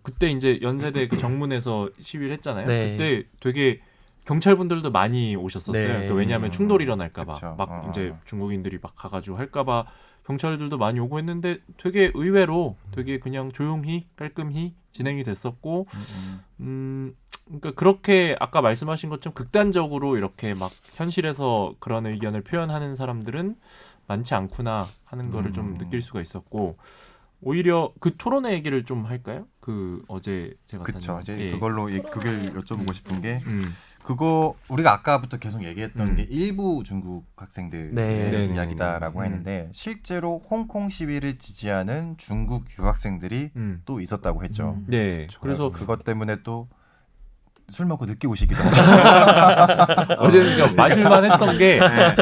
그때 이제 연세대 그 정문에서 시위를 했잖아요.
네.
그때 되게 경찰분들도 많이 오셨었어요.
네.
그러니까 왜냐하면 충돌이 일어날까봐
그쵸.
막 이제 중국인들이 막 가가지고 할까봐 경찰들도 많이 오고 했는데 되게 의외로 되게 그냥 조용히 깔끔히 진행이 됐었고 그러니까 그렇게 아까 말씀하신 것처럼 극단적으로 이렇게 막 현실에서 그런 의견을 표현하는 사람들은 많지 않구나 하는 거를 좀 느낄 수가 있었고 오히려 그 토론회 얘기를 좀 할까요? 그 어제 제가
그쵸. 이제
예.
그걸로 그걸 여쭤보고 싶은 게
음.
그거 우리가 아까부터 계속 얘기했던
음.
게 일부 중국 학생들의
네.
이야기다라고 했는데 실제로 홍콩 시위를 지지하는 중국 유학생들이 또 있었다고 했죠.
네. 그래서
그것 때문에 또 술 먹고 늦게 오시기도 하고
어제는 그러니까 마실만 했던 게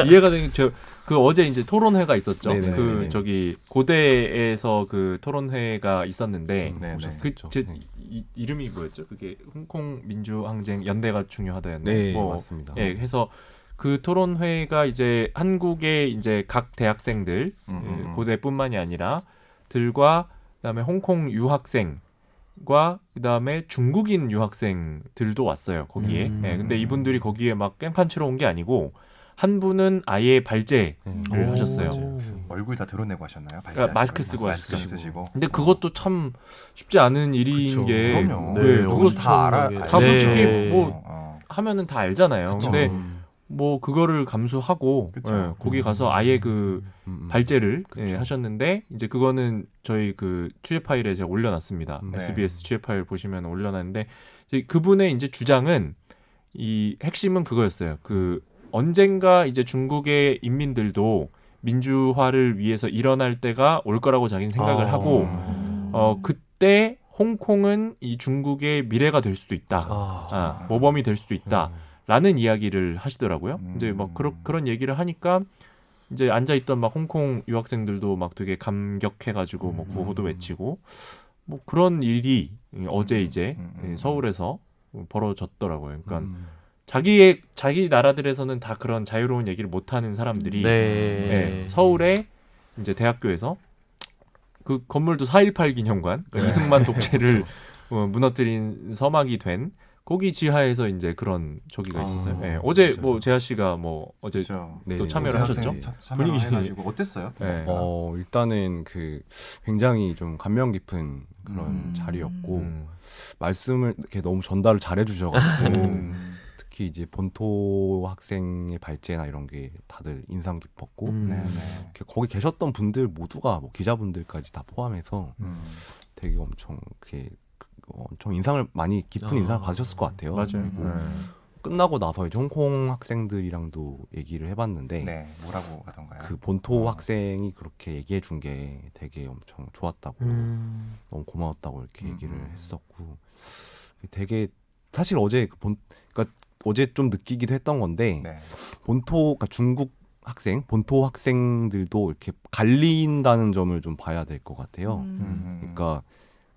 이해가 되는 게 그 어제 이제 토론회가 있었죠.
네네네네.
그 저기 고대에서 그 토론회가 있었는데
네,
그
그렇죠.
제 이름이 뭐였죠? 그게 홍콩 민주항쟁 연대가 중요하다였나요?
네,
뭐,
맞습니다.
예, 해서 그 토론회가 이제 한국의 이제 각 대학생들 고대뿐만이 아니라 들과 그다음에 홍콩 유학생과 그다음에 중국인 유학생들도 왔어요 거기에. 예, 근데 이분들이 거기에 막 깽판 치러 온 게 아니고 한 분은 아예 발제를 하셨어요.
얼굴 다 드러내고 하셨나요?
그러니까 마스크 쓰고
마스크
하시죠.
쓰시고.
근데 그것도 참 쉽지 않은 일인
그쵸.
게
그럼요.
네,
누구
누구
다 알아.
다
다 솔직히
네.
뭐 하면은 다 알잖아요.
그쵸.
근데 뭐 그거를 감수하고
그쵸.
예, 거기 가서 아예 그 발제를 예,
그쵸.
하셨는데 이제 그거는 저희 그 취재 파일에 제가 올려놨습니다.
네.
SBS 취재 파일 보시면 올려놨는데 이제 그분의 이제 주장은 이 핵심은 그거였어요. 그 언젠가 이제 중국의 인민들도 민주화를 위해서 일어날 때가 올 거라고 자기는 생각을 하고 그때 홍콩은 이 중국의 미래가 될 수도 있다. 모범이 될 수도 있다. 라는 이야기를 하시더라고요. 이제 막 그런 얘기를 하니까 이제 앉아 있던 막 홍콩 유학생들도 막 되게 감격해가지고 뭐 구호도 외치고 뭐 그런 일이 어제 이제 서울에서 벌어졌더라고요. 그러니까 자기 나라들에서는 다 그런 자유로운 얘기를 못하는 사람들이 예, 서울에 이제 대학교에서 그 건물도 4.18 기념관 그러니까 이승만 독재를 무너뜨린 서막이 된 거기 지하에서 이제 그런 저기가 있었어요. 예, 어제
그렇죠.
뭐 재하 씨가 뭐 어제
그렇죠.
또 참여를 하셨죠?
분위기
분위기-
해가지고 어땠어요?
네.
일단은 그 굉장히 좀 감명 깊은 그런 자리였고 말씀을 이렇게 너무 전달을 잘해 주셔가지고 특히 이제 본토 학생의 발제나 이런 게 다들 인상 깊었고
네네.
이렇게 거기 계셨던 분들 모두가 뭐 기자분들까지 다 포함해서 되게 엄청 엄청 인상을 많이 깊은 인상을 받으셨을 것 같아요.
맞아요.
그리고 끝나고 나서 이제 홍콩 학생들이랑도 얘기를 해봤는데
네, 뭐라고 하던가요?
그 본토 학생이 그렇게 얘기해 준 게 되게 엄청 좋았다고 너무 고마웠다고 이렇게 얘기를 했었고 되게 사실 어제 그러니까 어제 좀 느끼기도 했던 건데
네.
그러니까 중국 학생 본토 학생들도 이렇게 갈린다는 점을 좀 봐야 될 것 같아요. 그러니까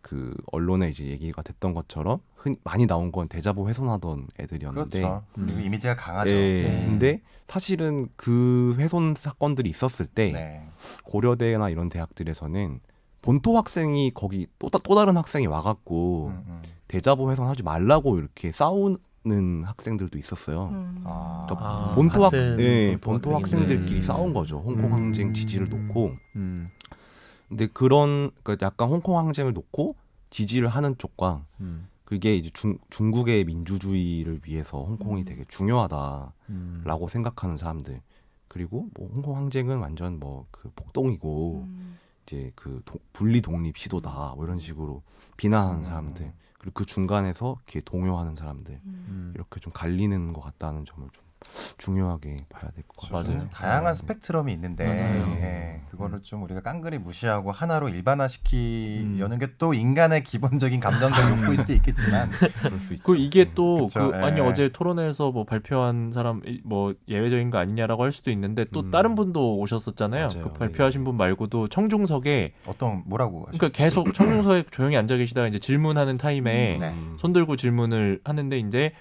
그 언론에 이제 얘기가 됐던 것처럼 많이 나온 건 대자보 훼손하던 애들이었는데
그렇죠. 그리고 이미지가 강하죠.
근데 사실은 그 훼손 사건들이 있었을 때
네.
고려대나 이런 대학들에서는 본토 학생이 거기 또 다른 학생이 와갖고 대자보 훼손하지 말라고 이렇게 싸우는 학생들도 있었어요. 그러니까 본토 본토 학생들끼리 싸운 거죠. 홍콩 항쟁 지지를 놓고. 근데 그러니까 약간 홍콩 항쟁을 놓고 지지를 하는 쪽과 그게 이제 중국의 민주주의를 위해서 홍콩이 되게 중요하다라고 생각하는 사람들 그리고 뭐 홍콩 항쟁은 완전 뭐 그 폭동이고 이제 그 분리 독립 시도다 뭐 이런 식으로 비난하는 사람들 그리고 그 중간에서 이렇게 동요하는 사람들 이렇게 좀 갈리는 것 같다는 점을 좀 중요하게 봐야 될 것 같아요.
맞아요.
다양한 스펙트럼이 있는데
맞아요.
예, 그거를 좀 우리가 깡그리 무시하고 하나로 일반화시키려는 게 또 인간의 기본적인 감정적 욕구일 수도 있겠지만
그럴 수 있죠.
그 이게 또
그쵸,
그 아니
예.
어제 토론회에서 뭐 발표한 사람 뭐 예외적인 거 아니냐라고 할 수도 있는데 또 다른 분도 오셨었잖아요.
맞아요.
그 발표하신 분 말고도 청중석에
어떤 뭐라고 하시죠?
그러니까 계속 청중석에 조용히 앉아 계시다가 이제 질문하는 타임에
네.
손 들고 질문을 하는데 이제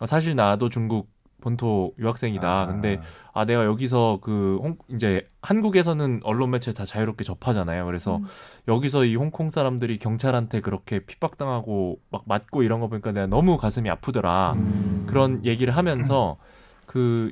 사실 나도 중국 본토 유학생이다.
아,
근데 내가 여기서 이제 한국에서는 언론 매체 다 자유롭게 접하잖아요. 그래서 여기서 이 홍콩 사람들이 경찰한테 그렇게 핍박당하고 막 맞고 이런 거 보니까 내가 너무 가슴이 아프더라. 그런 얘기를 하면서 그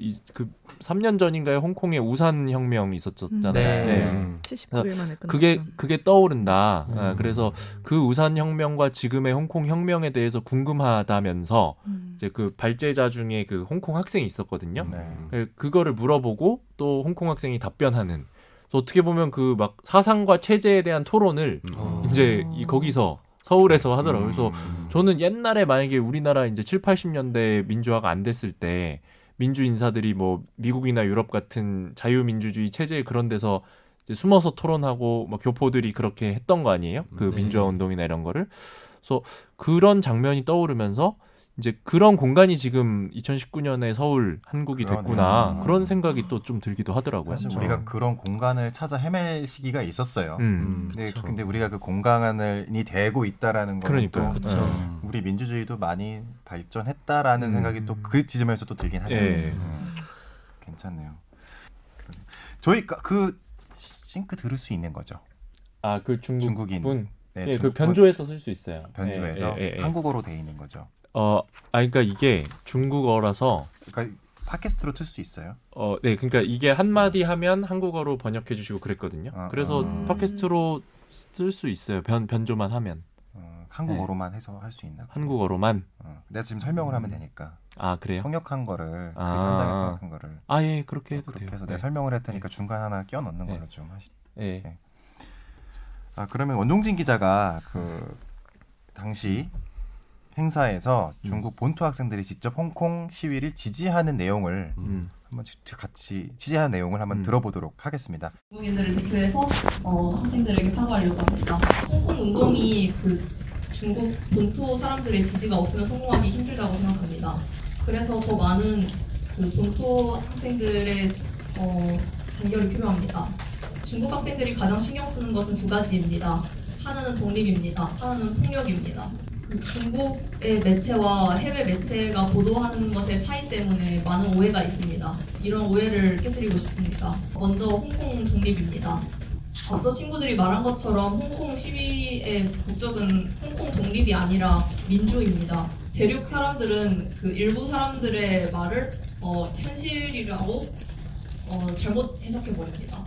3년 전인가에 홍콩에 우산 혁명 있었잖아요.
네.
79일 만에 끝났죠.
그게 떠오른다. 그래서 그 우산 혁명과 지금의 홍콩 혁명에 대해서 궁금하다면서 이제 그 발제자 중에 그 홍콩 학생이 있었거든요.
네.
그거를 물어보고 또 홍콩 학생이 답변하는. 그래서 어떻게 보면 그 막 사상과 체제에 대한 토론을 이제 거기서 서울에서 하더라고요. 그래서 저는 옛날에 만약에 우리나라 이제 7, 80년대 민주화가 안 됐을 때 민주 인사들이 뭐 미국이나 유럽 같은 자유민주주의 체제 그런 데서 이제 숨어서 토론하고 막 교포들이 그렇게 했던 거 아니에요? 그 민주화 운동이나 이런 거를. 그래서 그런 장면이 떠오르면서 이제 그런 공간이 지금 2019년에 서울 한국이
그러네요.
됐구나. 그런 생각이 또 좀 들기도 하더라고요.
사실 우리가 그런 공간을 찾아 헤맬 시기가 있었어요. 근데 우리가 그 공간이 되고 있다라는 거는 또
그러니까요.
우리 민주주의도 많이 발전했다라는 생각이 또 그 지점에서 또 들긴 하네요.
예.
괜찮네요. 그러네요. 저희 그 싱크 들을 수 있는 거죠.
그
중국인.
분.
네,
예, 그
중국
변조해서 쓸 수 있어요.
변조해서
예.
한국어로 돼 있는 거죠.
그러니까 이게 중국어라서
그러니까 팟캐스트로 틀 수 있어요.
네, 그러니까 이게 한 마디 하면 한국어로 번역해 주시고 그랬거든요. 그래서 팟캐스트로 쓸 수 있어요. 변조만 하면
한국어로만 해서 할 수 있나?
한국어로만.
내가 지금 설명을 하면 되니까.
그래요?
통역한 거를 그
아.
현장에 통역한 거를
예, 그렇게 해도
그렇게
돼요.
해서 내가 설명을 할 테니까 중간 하나 끼워 넣는 걸로 좀 하시.
예.
네. 그러면 원종진 기자가 그 당시 행사에서 중국 본토 학생들이 직접 홍콩 시위를 지지하는 내용을 한번 같이 지지하는 내용을 한번 들어보도록 하겠습니다.
중국인들을 대표해서 학생들에게 사과하려고 합니다. 홍콩 운동이 그 중국 본토 사람들의 지지가 없으면 성공하기 힘들다고 생각합니다. 그래서 더 많은 그 본토 학생들의 단결이 필요합니다. 중국 학생들이 가장 신경 쓰는 것은 두 가지입니다. 하나는 독립입니다. 하나는 폭력입니다. 중국의 매체와 해외 매체가 보도하는 것의 차이 때문에 많은 오해가 있습니다. 이런 오해를 깨뜨리고 싶습니다. 먼저 홍콩 독립입니다. 앞서 친구들이 말한 것처럼 홍콩 시위의 목적은 홍콩 독립이 아니라 민주입니다. 대륙 사람들은 그 일부 사람들의 말을 현실이라고 잘못 해석해 버립니다.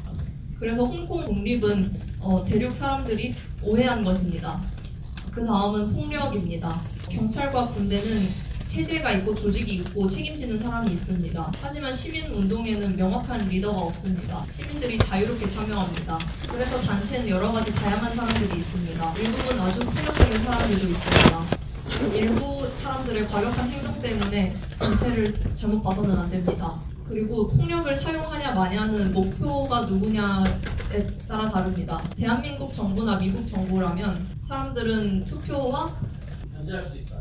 그래서 홍콩 독립은 대륙 사람들이 오해한 것입니다. 그 다음은 폭력입니다. 경찰과 군대는 체제가 있고 조직이 있고 책임지는 사람이 있습니다. 하지만 시민 운동에는 명확한 리더가 없습니다. 시민들이 자유롭게 참여합니다. 그래서 단체는 여러 가지 다양한 사람들이 있습니다. 일부분 아주 폭력적인 사람들도 있습니다. 일부 사람들의 과격한 행동 때문에 전체를 잘못 봐서는 안 됩니다. 그리고 폭력을 사용하냐 마냐는 목표가 누구냐에 따라 다릅니다. 대한민국 정부나 미국 정부라면 사람들은 투표와
견제할 수 있어요.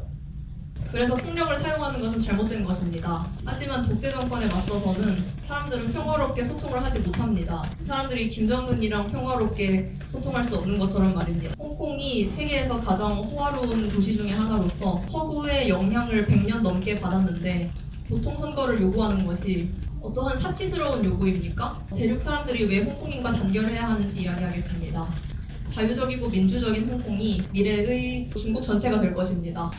그래서 폭력을 사용하는 것은 잘못된 것입니다. 하지만 독재 정권에 맞서서는 사람들은 평화롭게 소통을 하지 못합니다. 사람들이 김정은이랑 평화롭게 소통할 수 없는 것처럼 말입니다. 홍콩이 세계에서 가장 호화로운 도시 중에 하나로서 서구의 영향을 100년 넘게 받았는데 보통 선거를 요구하는 것이 어떠한 사치스러운 요구입니까? 대륙 사람들이 왜 홍콩인과 단결해야 하는지 이야기하겠습니다. 자유적이고 민주적인 홍콩이 미래의 중국 전체가 될 것입니다.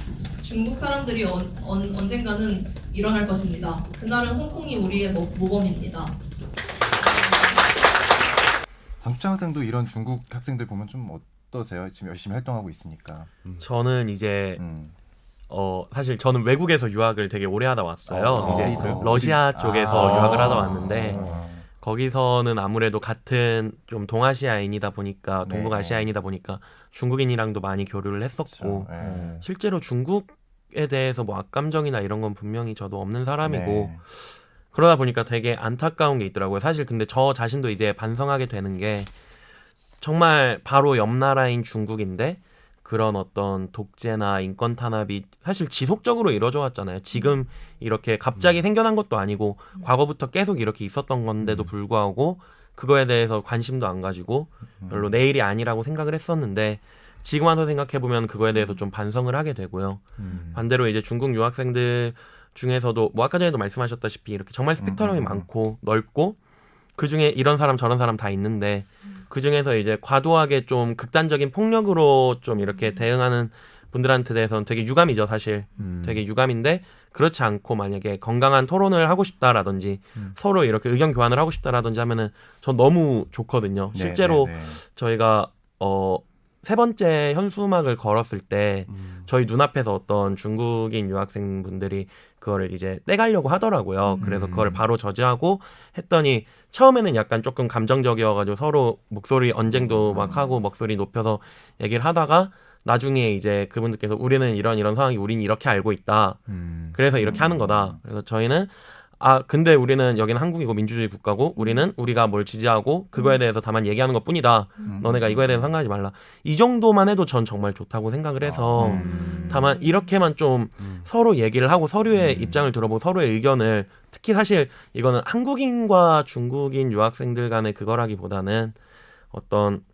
중국 사람들이 언젠가는 일어날 것입니다. 그날은 홍콩이 우리의 모범입니다.
장주창 학생도 이런 중국 학생들 보면 좀 어떠세요? 지금 열심히 활동하고 있으니까.
저는 이제 사실 저는 외국에서 유학을 되게 오래 하다 왔어요. 이제
어디서?
러시아 쪽에서 유학을 하다 왔는데 거기서는 아무래도 같은 좀 동아시아인이다 보니까
네.
동북아시아인이다 보니까 중국인이랑도 많이 교류를 했었고
그렇죠.
실제로 중국에 대해서 뭐 악감정이나 이런 건 분명히 저도 없는 사람이고
네.
그러다 보니까 되게 안타까운 게 있더라고요. 사실 근데 저 자신도 이제 반성하게 되는 게 정말 바로 옆 나라인 중국인데 그런 어떤 독재나 인권 탄압이 사실 지속적으로 이루어져 왔잖아요. 지금 이렇게 갑자기 생겨난 것도 아니고 과거부터 계속 이렇게 있었던 건데도 불구하고 그거에 대해서 관심도 안 가지고 별로 내 일이 아니라고 생각을 했었는데 지금 와서 생각해보면 그거에 대해서 좀 반성을 하게 되고요. 반대로 이제 중국 유학생들 중에서도 뭐 아까 전에도 말씀하셨다시피 이렇게 정말 스펙트럼이 많고 넓고 그중에 이런 사람 저런 사람 다 있는데 그중에서 이제 과도하게 좀 극단적인 폭력으로 좀 이렇게 대응하는 분들한테 대해서는 되게 유감이죠, 사실. 되게 유감인데 그렇지 않고 만약에 건강한 토론을 하고 싶다라든지 서로 이렇게 의견 교환을 하고 싶다라든지 하면은 전 너무 좋거든요. 실제로 저희가 3번째 현수막을 걸었을 때 저희 눈앞에서 어떤 중국인 유학생분들이 그거를 이제 떼가려고 하더라고요. 그래서 그걸 바로 저지하고 했더니 처음에는 약간 조금 감정적이어가지고 서로 목소리 언쟁도 막 하고 목소리 높여서 얘기를 하다가 나중에 이제 그분들께서 우리는 이런 상황이 우린 이렇게 알고 있다. 그래서 이렇게 하는 거다. 그래서 저희는 근데 우리는 여기는 한국이고 민주주의 국가고 우리는 우리가 뭘 지지하고 그거에 대해서 다만 얘기하는 것 뿐이다. 너네가 이거에 대해서 상관하지 말라. 이 정도만 해도 전 정말 좋다고 생각을 해서 다만 이렇게만 좀 서로 얘기를 하고 서로의 입장을 들어보고 서로의 의견을 특히 사실 이거는 한국인과 중국인 유학생들 간의 그거라기보다는 어떤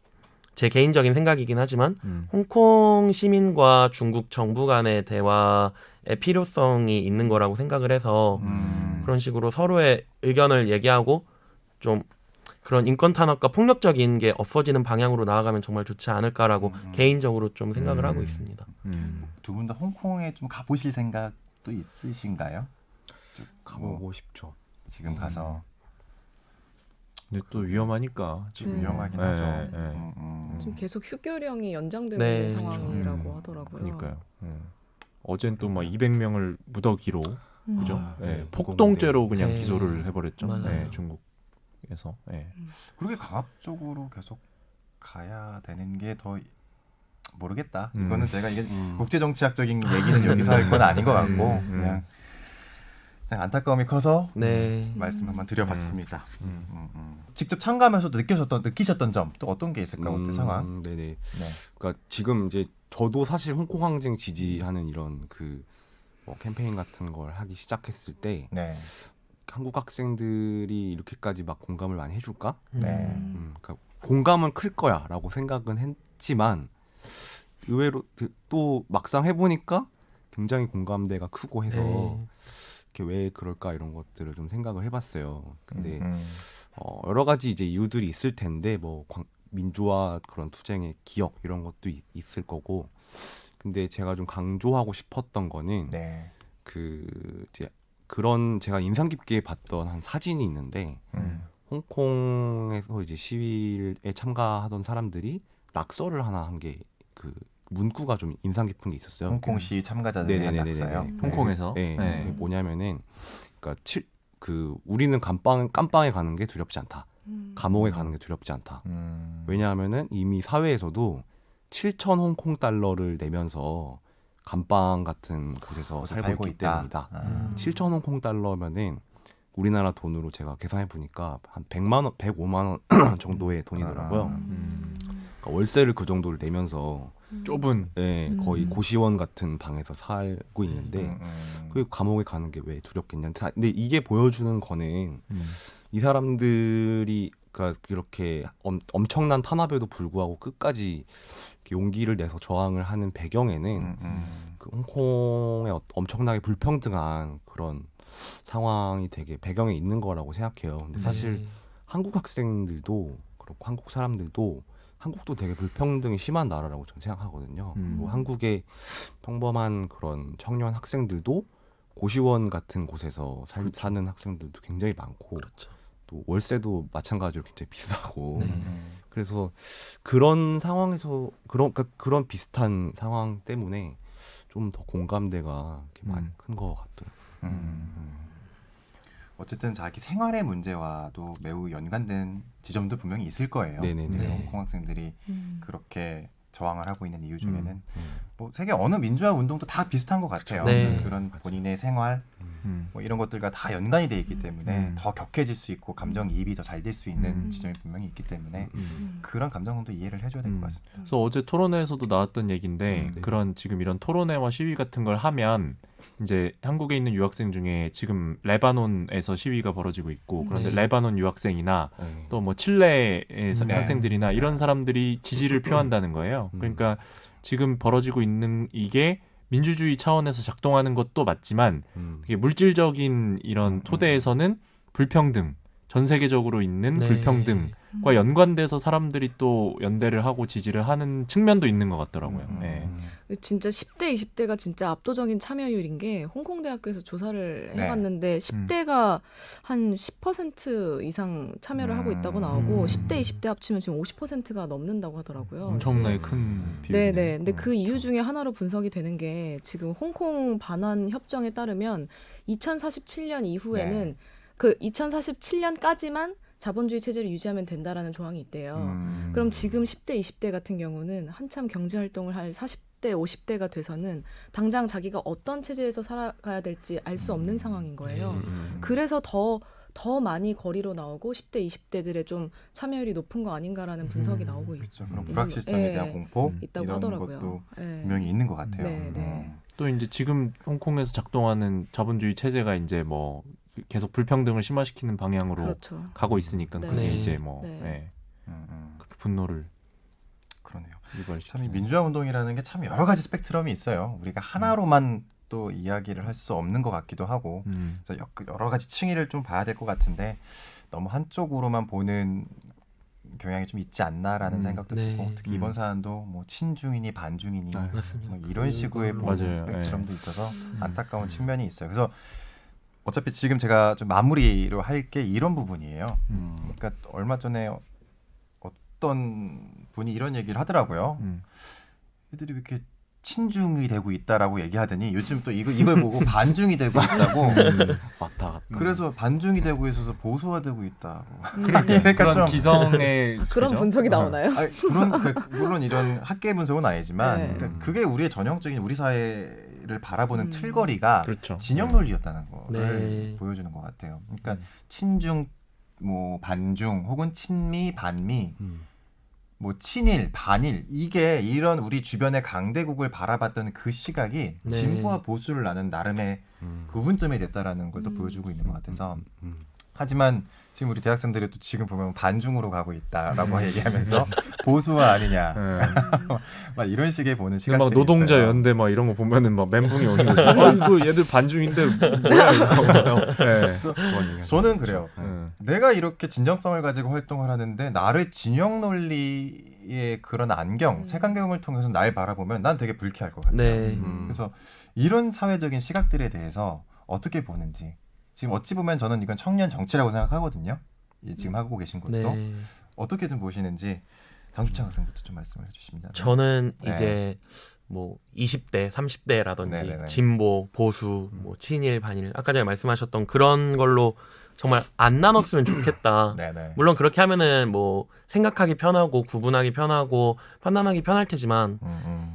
제 개인적인 생각이긴 하지만 홍콩 시민과 중국 정부 간의 대화의 필요성이 있는 거라고 생각을 해서 그런 식으로 서로의 의견을 얘기하고 좀 그런 인권 탄압과 폭력적인 게 없어지는 방향으로 나아가면 정말 좋지 않을까라고 개인적으로 좀 생각을 하고 있습니다.
두 분 다 홍콩에 좀 가보실 생각도 있으신가요?
가보고 싶죠.
지금 가서
근데 또 위험하니까
좀
네.
위험하긴
네,
하죠.
네.
지금 계속 휴교령이 연장되고
네.
있는 상황이라고 하더라고요.
그러니까요. 어젠 또 막 200명을 무더기로 그죠?
네,
폭동죄로 그냥
네.
기소를 해버렸죠.
맞아요.
네, 중국에서. 네.
그렇게 강압적으로 계속 가야 되는 게 더 모르겠다. 이거는 제가 이게 국제 정치학적인 얘기는 여기서 할 건 아닌 것 같고 그냥 안타까움이 커서
네.
말씀 한번 드려봤습니다. 직접 참가하면서도 느끼셨던 점 또 어떤 게 있을까요? 그때 상황?
네네.
네.
그러니까 지금 이제 저도 사실 홍콩 항쟁 지지하는 이런 뭐 캠페인 같은 걸 하기 시작했을 때
네.
한국 학생들이 이렇게까지 막 공감을 많이 해줄까?
네.
그러니까 공감은 클 거야라고 생각은 했지만 의외로 또 막상 해보니까 굉장히 공감대가 크고 해서 이렇게 왜 그럴까 이런 것들을 좀 생각을 해봤어요. 근데 여러 가지 이제 이유들이 있을 텐데 뭐 민주화 그런 투쟁의 기억 이런 것도 있을 거고. 근데 제가 좀 강조하고 싶었던 거는
네.
이제 그런 제가 인상 깊게 봤던 한 사진이 있는데 홍콩에서 이제 시위에 참가하던 사람들이 낙서를 하나 한 게 문구가 좀 인상 깊은 게 있었어요.
홍콩시 참가자들이 한 낙서요.
홍콩에서.
네.
네.
그게 뭐냐면은 그러니까 우리는 깜빵에 가는 게 두렵지 않다. 감옥에 가는 게 두렵지 않다. 왜냐하면은 이미 사회에서도 7,000 홍콩 달러를 내면서 감방 같은 곳에서 살고 있기 때문이다. 7,000 홍콩 달러면은 우리나라 돈으로 제가 계산해 보니까 한 100만 원, 105만 원 정도의 돈이더라고요. 그러니까 월세를 그 정도를 내면서
좁은.
거의 고시원 같은 방에서 살고 있는데 그 감옥에 가는 게 왜 두렵겠냐. 근데 이게 보여주는 거는 이 사람들이 그러니까 이렇게 엄청난 탄압에도 불구하고 끝까지 용기를 내서 저항을 하는 배경에는 그 홍콩의 엄청나게 불평등한 그런 상황이 되게 배경에 있는 거라고 생각해요. 근데 사실 한국 학생들도 그렇고 한국 사람들도 한국도 되게 불평등이 심한 나라라고 저는 생각하거든요. 뭐 한국의 평범한 그런 청년 학생들도 고시원 같은 곳에서 사는 학생들도 굉장히 많고
그렇죠.
또 월세도 마찬가지로 굉장히 비싸고 그래서 그런 상황에서 그런 비슷한 상황 때문에 좀 더 공감대가 많이 큰 것 같더라고요.
어쨌든 자기 생활의 문제와도 매우 연관된 지점도 분명히 있을 거예요.
네네네.
홍콩 학생들이 그렇게 저항을 하고 있는 이유 중에는 뭐 세계 어느 민주화 운동도 다 비슷한 것 같아요.
네.
그런 본인의 생활 뭐 이런 것들과 다 연관이 돼 있기 때문에 더 격해질 수 있고 감정이입이 더 잘 될 수 있는 지점이 분명히 있기 때문에 그런 감정도 이해를 해줘야 될 것 같습니다.
그래서 어제 토론회에서도 나왔던 얘기인데
네.
그런 지금 이런 토론회와 시위 같은 걸 하면 이제 한국에 있는 유학생 중에 지금 레바논에서 시위가 벌어지고 있고 그런데
네.
레바논 유학생이나
네.
또 뭐 칠레의
네.
학생들이나 이런 사람들이 지지를 표한다는 거예요. 그러니까 지금 벌어지고 있는 이게 민주주의 차원에서 작동하는 것도 맞지만 이게 물질적인 이런 토대에서는 불평등, 전 세계적으로 있는
네.
불평등과 연관돼서 사람들이 또 연대를 하고 지지를 하는 측면도 있는 것 같더라고요. 네.
진짜 10대, 20대가 진짜 압도적인 참여율인 게 홍콩 대학교에서 조사를
네.
해봤는데 10대가 한 10% 이상 참여를 하고 있다고 나오고 10대, 20대 합치면 지금 50%가 넘는다고 하더라고요.
엄청나게 큰 비율이네요.
네네. 근데 그 이유 중에 하나로 분석이 되는 게 지금 홍콩 반환 협정에 따르면 2047년 이후에는
네.
그 2047년까지만 자본주의 체제를 유지하면 된다라는 조항이 있대요. 그럼 지금 10대, 20대 같은 경우는 한참 경제 활동을 할 40대, 50대가 돼서는 당장 자기가 어떤 체제에서 살아가야 될지 알 수 없는 상황인 거예요. 그래서 더 많이 거리로 나오고 10대, 20대들의 좀 참여율이 높은 거 아닌가라는 분석이 나오고
그렇죠. 그런 불확실성에 대한 공포
있다고
이런
하더라고요.
것도
네.
분명히 있는 것 같아요.
네, 네.
또 이제 지금 홍콩에서 작동하는 자본주의 체제가 이제 뭐 계속 불평등을 심화시키는 방향으로
그렇죠.
가고 있으니까
네.
그게
네.
이제 뭐
네.
그렇게 분노를
그러네요.
유발시키죠.
참 이 민주화 운동이라는 게 참 여러 가지 스펙트럼이 있어요. 우리가 하나로만 또 이야기를 할 수 없는 것 같기도 하고 그래서 여러 가지 층위를 좀 봐야 될 것 같은데 너무 한쪽으로만 보는 경향이 좀 있지 않나라는 생각도
네.
들고 특히 이번 사안도 뭐 친중이니 반중이니
맞습니다.
뭐 이런 식의 보는
맞아요.
스펙트럼도 있어서 안타까운 측면이 있어요. 그래서 어차피 지금 제가 좀 마무리로 할 게 이런 부분이에요. 그러니까 얼마 전에 어떤 분이 이런 얘기를 하더라고요. 애들이 왜 이렇게 친중이 되고 있다라고 얘기하더니 요즘 또 이걸 보고 반중이 되고 있다고.
왔다 갔다.
그래서 반중이 되고 있어서 보수화되고 있다고.
그런
좀
기성의
그런
그죠?
분석이 나오나요?
아니, 물론 이런 학계 분석은 아니지만
네.
그러니까 그게 우리의 전형적인 우리 사회를 바라보는 틀거리가
그렇죠.
진영 논리였다는 거를
네.
보여주는 것 같아요. 그러니까 친중, 뭐 반중 혹은 친미, 반미, 뭐 친일, 반일 이게 이런 우리 주변의 강대국을 바라봤던 그 시각이
네.
진보와 보수를 나눈 나름의 구분점이 됐다라는 걸 또 보여주고 있는 것 같아서 하지만 지금 우리 대학생들이 또 지금 보면 반중으로 가고 있다라고 얘기하면서 보수화 아니냐 막 이런 식의 보는
근데
시각들이
막 노동자
있어요.
연대 막 이런 거 보면은 막 멘붕이 오는 거죠. 아이고 얘들 반중인데 뭐야 이거. 네.
그래서
그런 얘기
저는 그래요.
네.
내가 이렇게 진정성을 가지고 활동을 하는데 나를 진영 논리의 그런 안경, 색안경을 통해서 날 바라보면 난 되게 불쾌할 것 같아요.
네.
그래서 이런 사회적인 시각들에 대해서 어떻게 보는지 지금 어찌 보면 저는 이건 청년 정치라고 생각하거든요. 지금 하고 계신 것도
네.
어떻게 좀 보시는지 장주창 학생부터 좀 말씀을 해주십니다.
저는
네.
이제 뭐 20대, 30대라든지
네네네.
진보, 보수, 뭐 친일, 반일 아까 전에 말씀하셨던 그런 걸로 정말 안 나눴으면 좋겠다.
네네.
물론 그렇게 하면은 뭐 생각하기 편하고 구분하기 편하고 판단하기 편할 테지만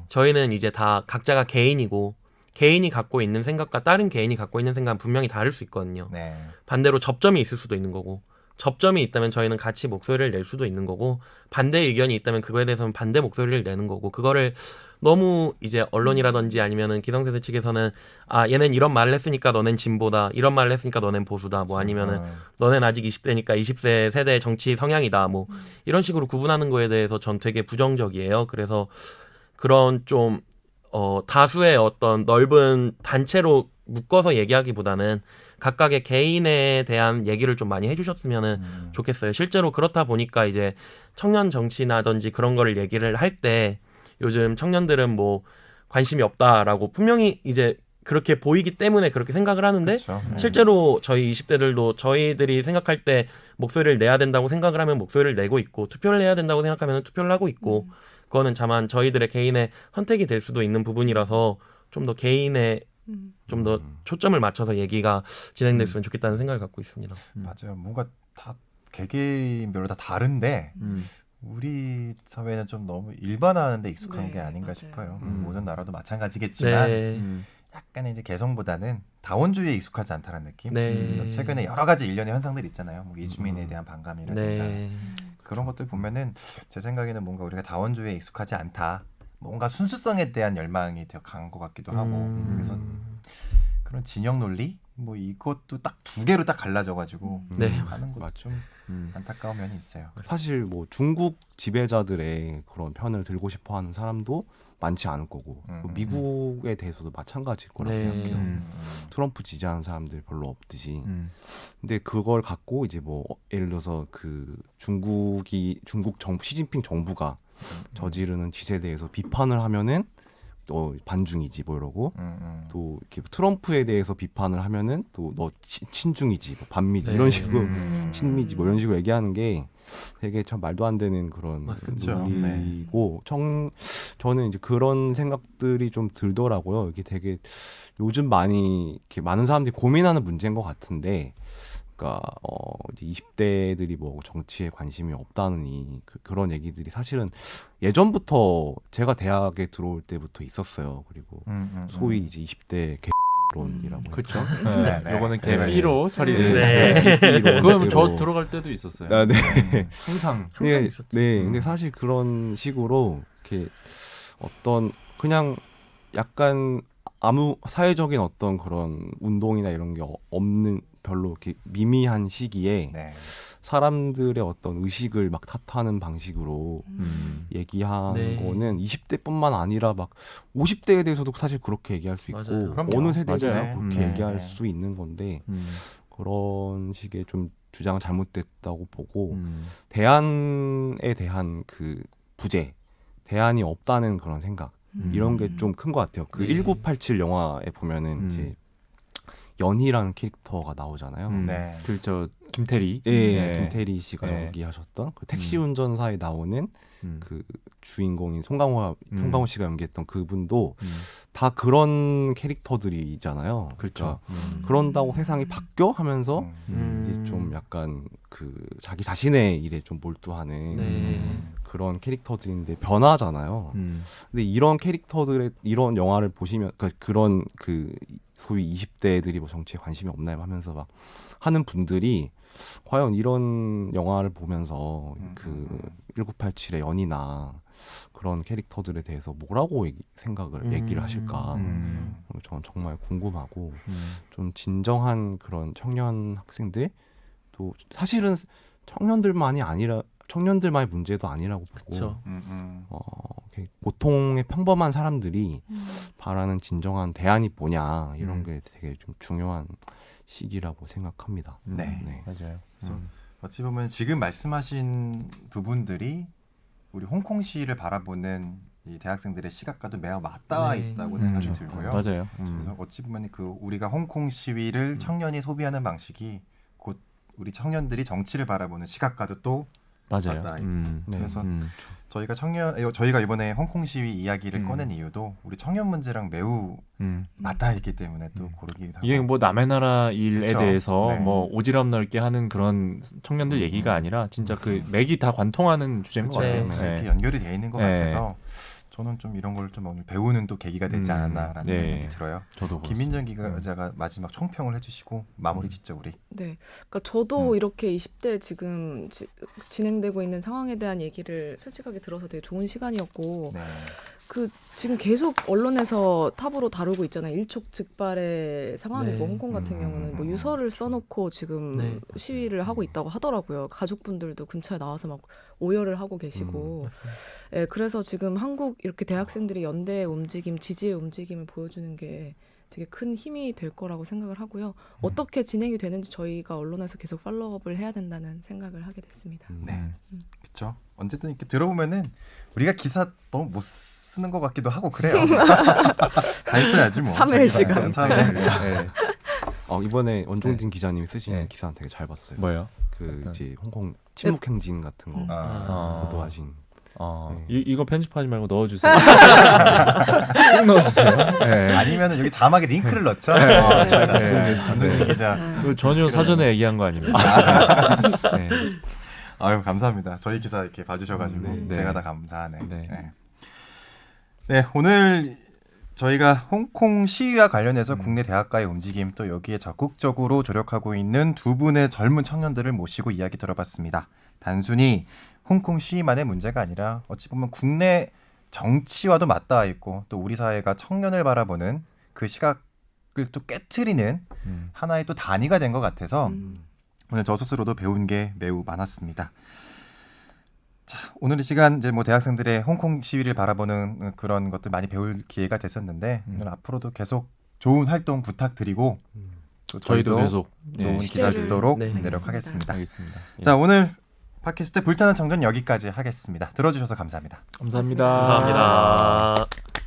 저희는 이제 다 각자가 개인이고 개인이 갖고 있는 생각과 다른 개인이 갖고 있는 생각은 분명히 다를 수 있거든요.
네.
반대로 접점이 있을 수도 있는 거고 접점이 있다면 저희는 같이 목소리를 낼 수도 있는 거고 반대 의견이 있다면 그거에 대해서는 반대 목소리를 내는 거고 그거를 너무 이제 언론이라든지 아니면은 기성세대 측에서는 아 얘는 이런 말을 했으니까 너넨 진보다 이런 말을 했으니까 너넨 보수다 뭐 아니면은 너넨 아직 20대니까 20대 세대 정치 성향이다 뭐 이런 식으로 구분하는 거에 대해서 전 되게 부정적이에요. 그래서 그런 좀 다수의 어떤 넓은 단체로 묶어서 얘기하기보다는 각각의 개인에 대한 얘기를 좀 많이 해주셨으면 좋겠어요. 실제로 그렇다 보니까 이제 청년 정치나든지 그런 거를 얘기를 할 때 요즘 청년들은 뭐 관심이 없다라고 분명히 이제 그렇게 보이기 때문에 그렇게 생각을 하는데
그렇죠.
실제로 저희 20대들도 저희들이 생각할 때 목소리를 내야 된다고 생각을 하면 목소리를 내고 있고 투표를 해야 된다고 생각하면 투표를 하고 있고 그거는 다만 저희들의 개인의 선택이 될 수도 있는 부분이라서 좀 더 개인의 좀 더 초점을 맞춰서 얘기가 진행됐으면 좋겠다는 생각을 갖고 있습니다.
맞아요. 뭔가 다 개개인별로 다 다른데 우리 사회는 좀 너무 일반화하는데 익숙한
네,
게 아닌가
맞아요.
싶어요.
음.
모든 나라도 마찬가지겠지만
네.
약간의 이제 개성보다는 다원주의에 익숙하지 않다는 느낌.
네.
그래서 최근에 여러 가지 일련의 현상들이 있잖아요. 뭐 이주민에 대한 반감이라든가
네.
그런 것들 보면은 제 생각에는 뭔가 우리가 다원주의에 익숙하지 않다. 뭔가 순수성에 대한 열망이 더 강한 것 같기도 하고 그래서 그런 진영 논리 뭐 이것도 딱 두 개로 딱 갈라져가지고
네.
하는 것도
맞죠.
좀 안타까운 면이 있어요.
사실 뭐 중국 지배자들의 그런 편을 들고 싶어하는 사람도 많지 않을 거고 미국에 대해서도 마찬가지일 거라고
네.
생각해요. 트럼프 지지하는 사람들 별로 없듯이. 근데 그걸 갖고 이제 뭐 예를 들어서 그 중국 정부 시진핑 정부가 저지르는 짓에 대해서 비판을 하면은 또 반중이지 뭐 이러고 또 이렇게 트럼프에 대해서 비판을 하면은 또 너 친중이지 뭐 반미지
네.
이런 식으로 친미지 뭐 이런 식으로 얘기하는 게 되게 참 말도 안 되는 그런
그렇죠.
논리고 저는 이제 그런 생각들이 좀 들더라고요. 이게 되게 요즘 많이 이렇게 많은 사람들이 고민하는 문제인 것 같은데, 그러니까 이제 20대들이 뭐 정치에 관심이 없다느니 그런 얘기들이 사실은 예전부터 제가 대학에 들어올 때부터 있었어요. 그리고 소위 이제 20대 개론이라고
그렇죠.
네, 네.
요거는
네.
개삐로 처리되는.
네.
그건 저 들어갈 때도 있었어요.
아, 네.
항상.
네,
있었죠.
네, 근데 사실 그런 식으로 이렇게 어떤 그냥 약간 아무 사회적인 어떤 그런 운동이나 이런 게 없는 별로 이렇게 미미한 시기에
네.
사람들의 어떤 의식을 막 탓하는 방식으로 얘기한
네.
거는 20대뿐만 아니라 막 50대에 대해서도 사실 그렇게 얘기할 수 있고
맞아요.
그럼요.
어느 세대에서
맞아요.
그렇게
네.
얘기할
네.
수 있는 건데
음.
그런 식의 좀 주장은 잘못됐다고 보고 대안에 대한 그 부재, 대안이 없다는 그런 생각 이런 게 좀 큰 것 같아요. 그
네.
1987 영화에 보면은 이제 연희라는 캐릭터가 나오잖아요.
네.
그저 김태리.
예, 김태리 씨가
네.
연기하셨던 그 택시 운전사에 나오는 그 주인공인 송강호 씨가 연기했던 그분도 다 그런 캐릭터들이잖아요.
그렇죠.
그러니까 그런다고 세상이 바뀌어 하면서 이제 좀 약간 그 자기 자신의 일에 좀 몰두하는
네.
그런 캐릭터들인데 변하잖아요. 근데 이런 캐릭터들의 이런 영화를 보시면 그런 그 소위 20대들이 뭐 정치에 관심이 없나요 하면서 막 하는 분들이 과연 이런 영화를 보면서 그 1987의 연이나 그런 캐릭터들에 대해서 뭐라고 얘기를 하실까 저는 정말 궁금하고 좀 진정한 그런 청년 학생들 또 사실은 청년들만의 문제도 아니라고 보고
그렇죠.
보통의 평범한 사람들이 바라는 진정한 대안이 뭐냐 이런 게 되게 좀 중요한 시기라고 생각합니다.
네.
네.
맞아요.
그래서 어찌 보면 지금 말씀하신 부분들이 우리 홍콩시를 바라보는 이 대학생들의 시각과도 매우 맞닿아
네.
있다고 생각이 들고요.
맞아요.
그래서 어찌 보면 그 우리가 홍콩 시위를 청년이 소비하는 방식이 곧 우리 청년들이 정치를 바라보는 시각과도 또
맞아요.
맞닿아 있고
네.
그래서 저희가 이번에 홍콩 시위 이야기를 꺼낸 이유도 우리 청년 문제랑 매우 맞닿아 있기 때문에 또 고르기도 하고
이게 뭐 남의 나라 일에
그쵸.
대해서
네.
뭐 오지랖 넓게 하는 그런 청년들 얘기가 아니라 진짜 그 맥이 다 관통하는 주제인 것
그쵸.
같아요.
이렇게
네.
연결이 돼 있는 것
네.
같아서 저는 좀 이런 걸 좀 오늘 배우는 또 계기가 되지 않았나라는
네.
생각이 들어요.
저도
김민정 기자가 마지막 총평을 해주시고 마무리 짓죠 우리.
네, 그러니까 저도 이렇게 20대 지금 진행되고 있는 상황에 대한 얘기를 솔직하게 들어서 되게 좋은 시간이었고,
네.
그 지금 계속 언론에서 탑으로 다루고 있잖아요. 일촉즉발의 상황이고
네.
홍콩 같은 경우는 뭐 유서를 써놓고 지금
네.
시위를 하고 있다고 하더라고요. 가족분들도 근처에 나와서 막 오열을 하고 계시고, 예, 그래서 지금 한국 이렇게 대학생들이 연대의 움직임, 지지의 움직임을 보여주는 게 되게 큰 힘이 될 거라고 생각을 하고요. 어떻게 진행이 되는지 저희가 언론에서 계속 팔로우업을 해야 된다는 생각을 하게 됐습니다.
네. 그렇죠. 어쨌든 이렇게 들어보면은 우리가 기사 너무 못 쓰는 것 같기도 하고 그래요. 잘 써야지 뭐.
참여의
자기
시간.
참여.
네.
이번에 원종진 기자님이 쓰신
네.
기사는 되게 잘 봤어요.
뭐예요?
그 이제 홍콩 침묵 행진 같은 거
아.
보도하신. 네.
이거 편집하지 말고 넣어주세요. 꼭 넣어주세요. 네.
아니면은 여기 자막에 링크를 넣죠.
네.
안동진 기자.
이거 전혀 사전에 얘기한 거 아닙니다. 네.
아유 감사합니다. 저희 기사 이렇게 봐주셔가지고
네.
제가 다 감사하네.
네.
네. 네, 오늘 저희가 홍콩 시위와 관련해서 국내 대학가의 움직임 또 여기에 적극적으로 조력하고 있는 두 분의 젊은 청년들을 모시고 이야기 들어봤습니다. 단순히 홍콩 시위만의 문제가 아니라 어찌 보면 국내 정치와도 맞닿아 있고 또 우리 사회가 청년을 바라보는 그 시각을 또 깨트리는 하나의 또 단위가 된 것 같아서 오늘 저 스스로도 배운 게 매우 많았습니다. 자, 오늘 이 시간 이제 뭐 대학생들의 홍콩 시위를 바라보는 그런 것들 많이 배울 기회가 됐었는데 오늘 앞으로도 계속 좋은 활동 부탁드리고 또
저희도 계속
좋은
네,
기사 쓰도록
네.
노력하겠습니다.
하겠습니다.
자, 오늘 팟캐스트 불타는 청년 여기까지 하겠습니다. 들어주셔서 감사합니다.
감사합니다.
감사합니다.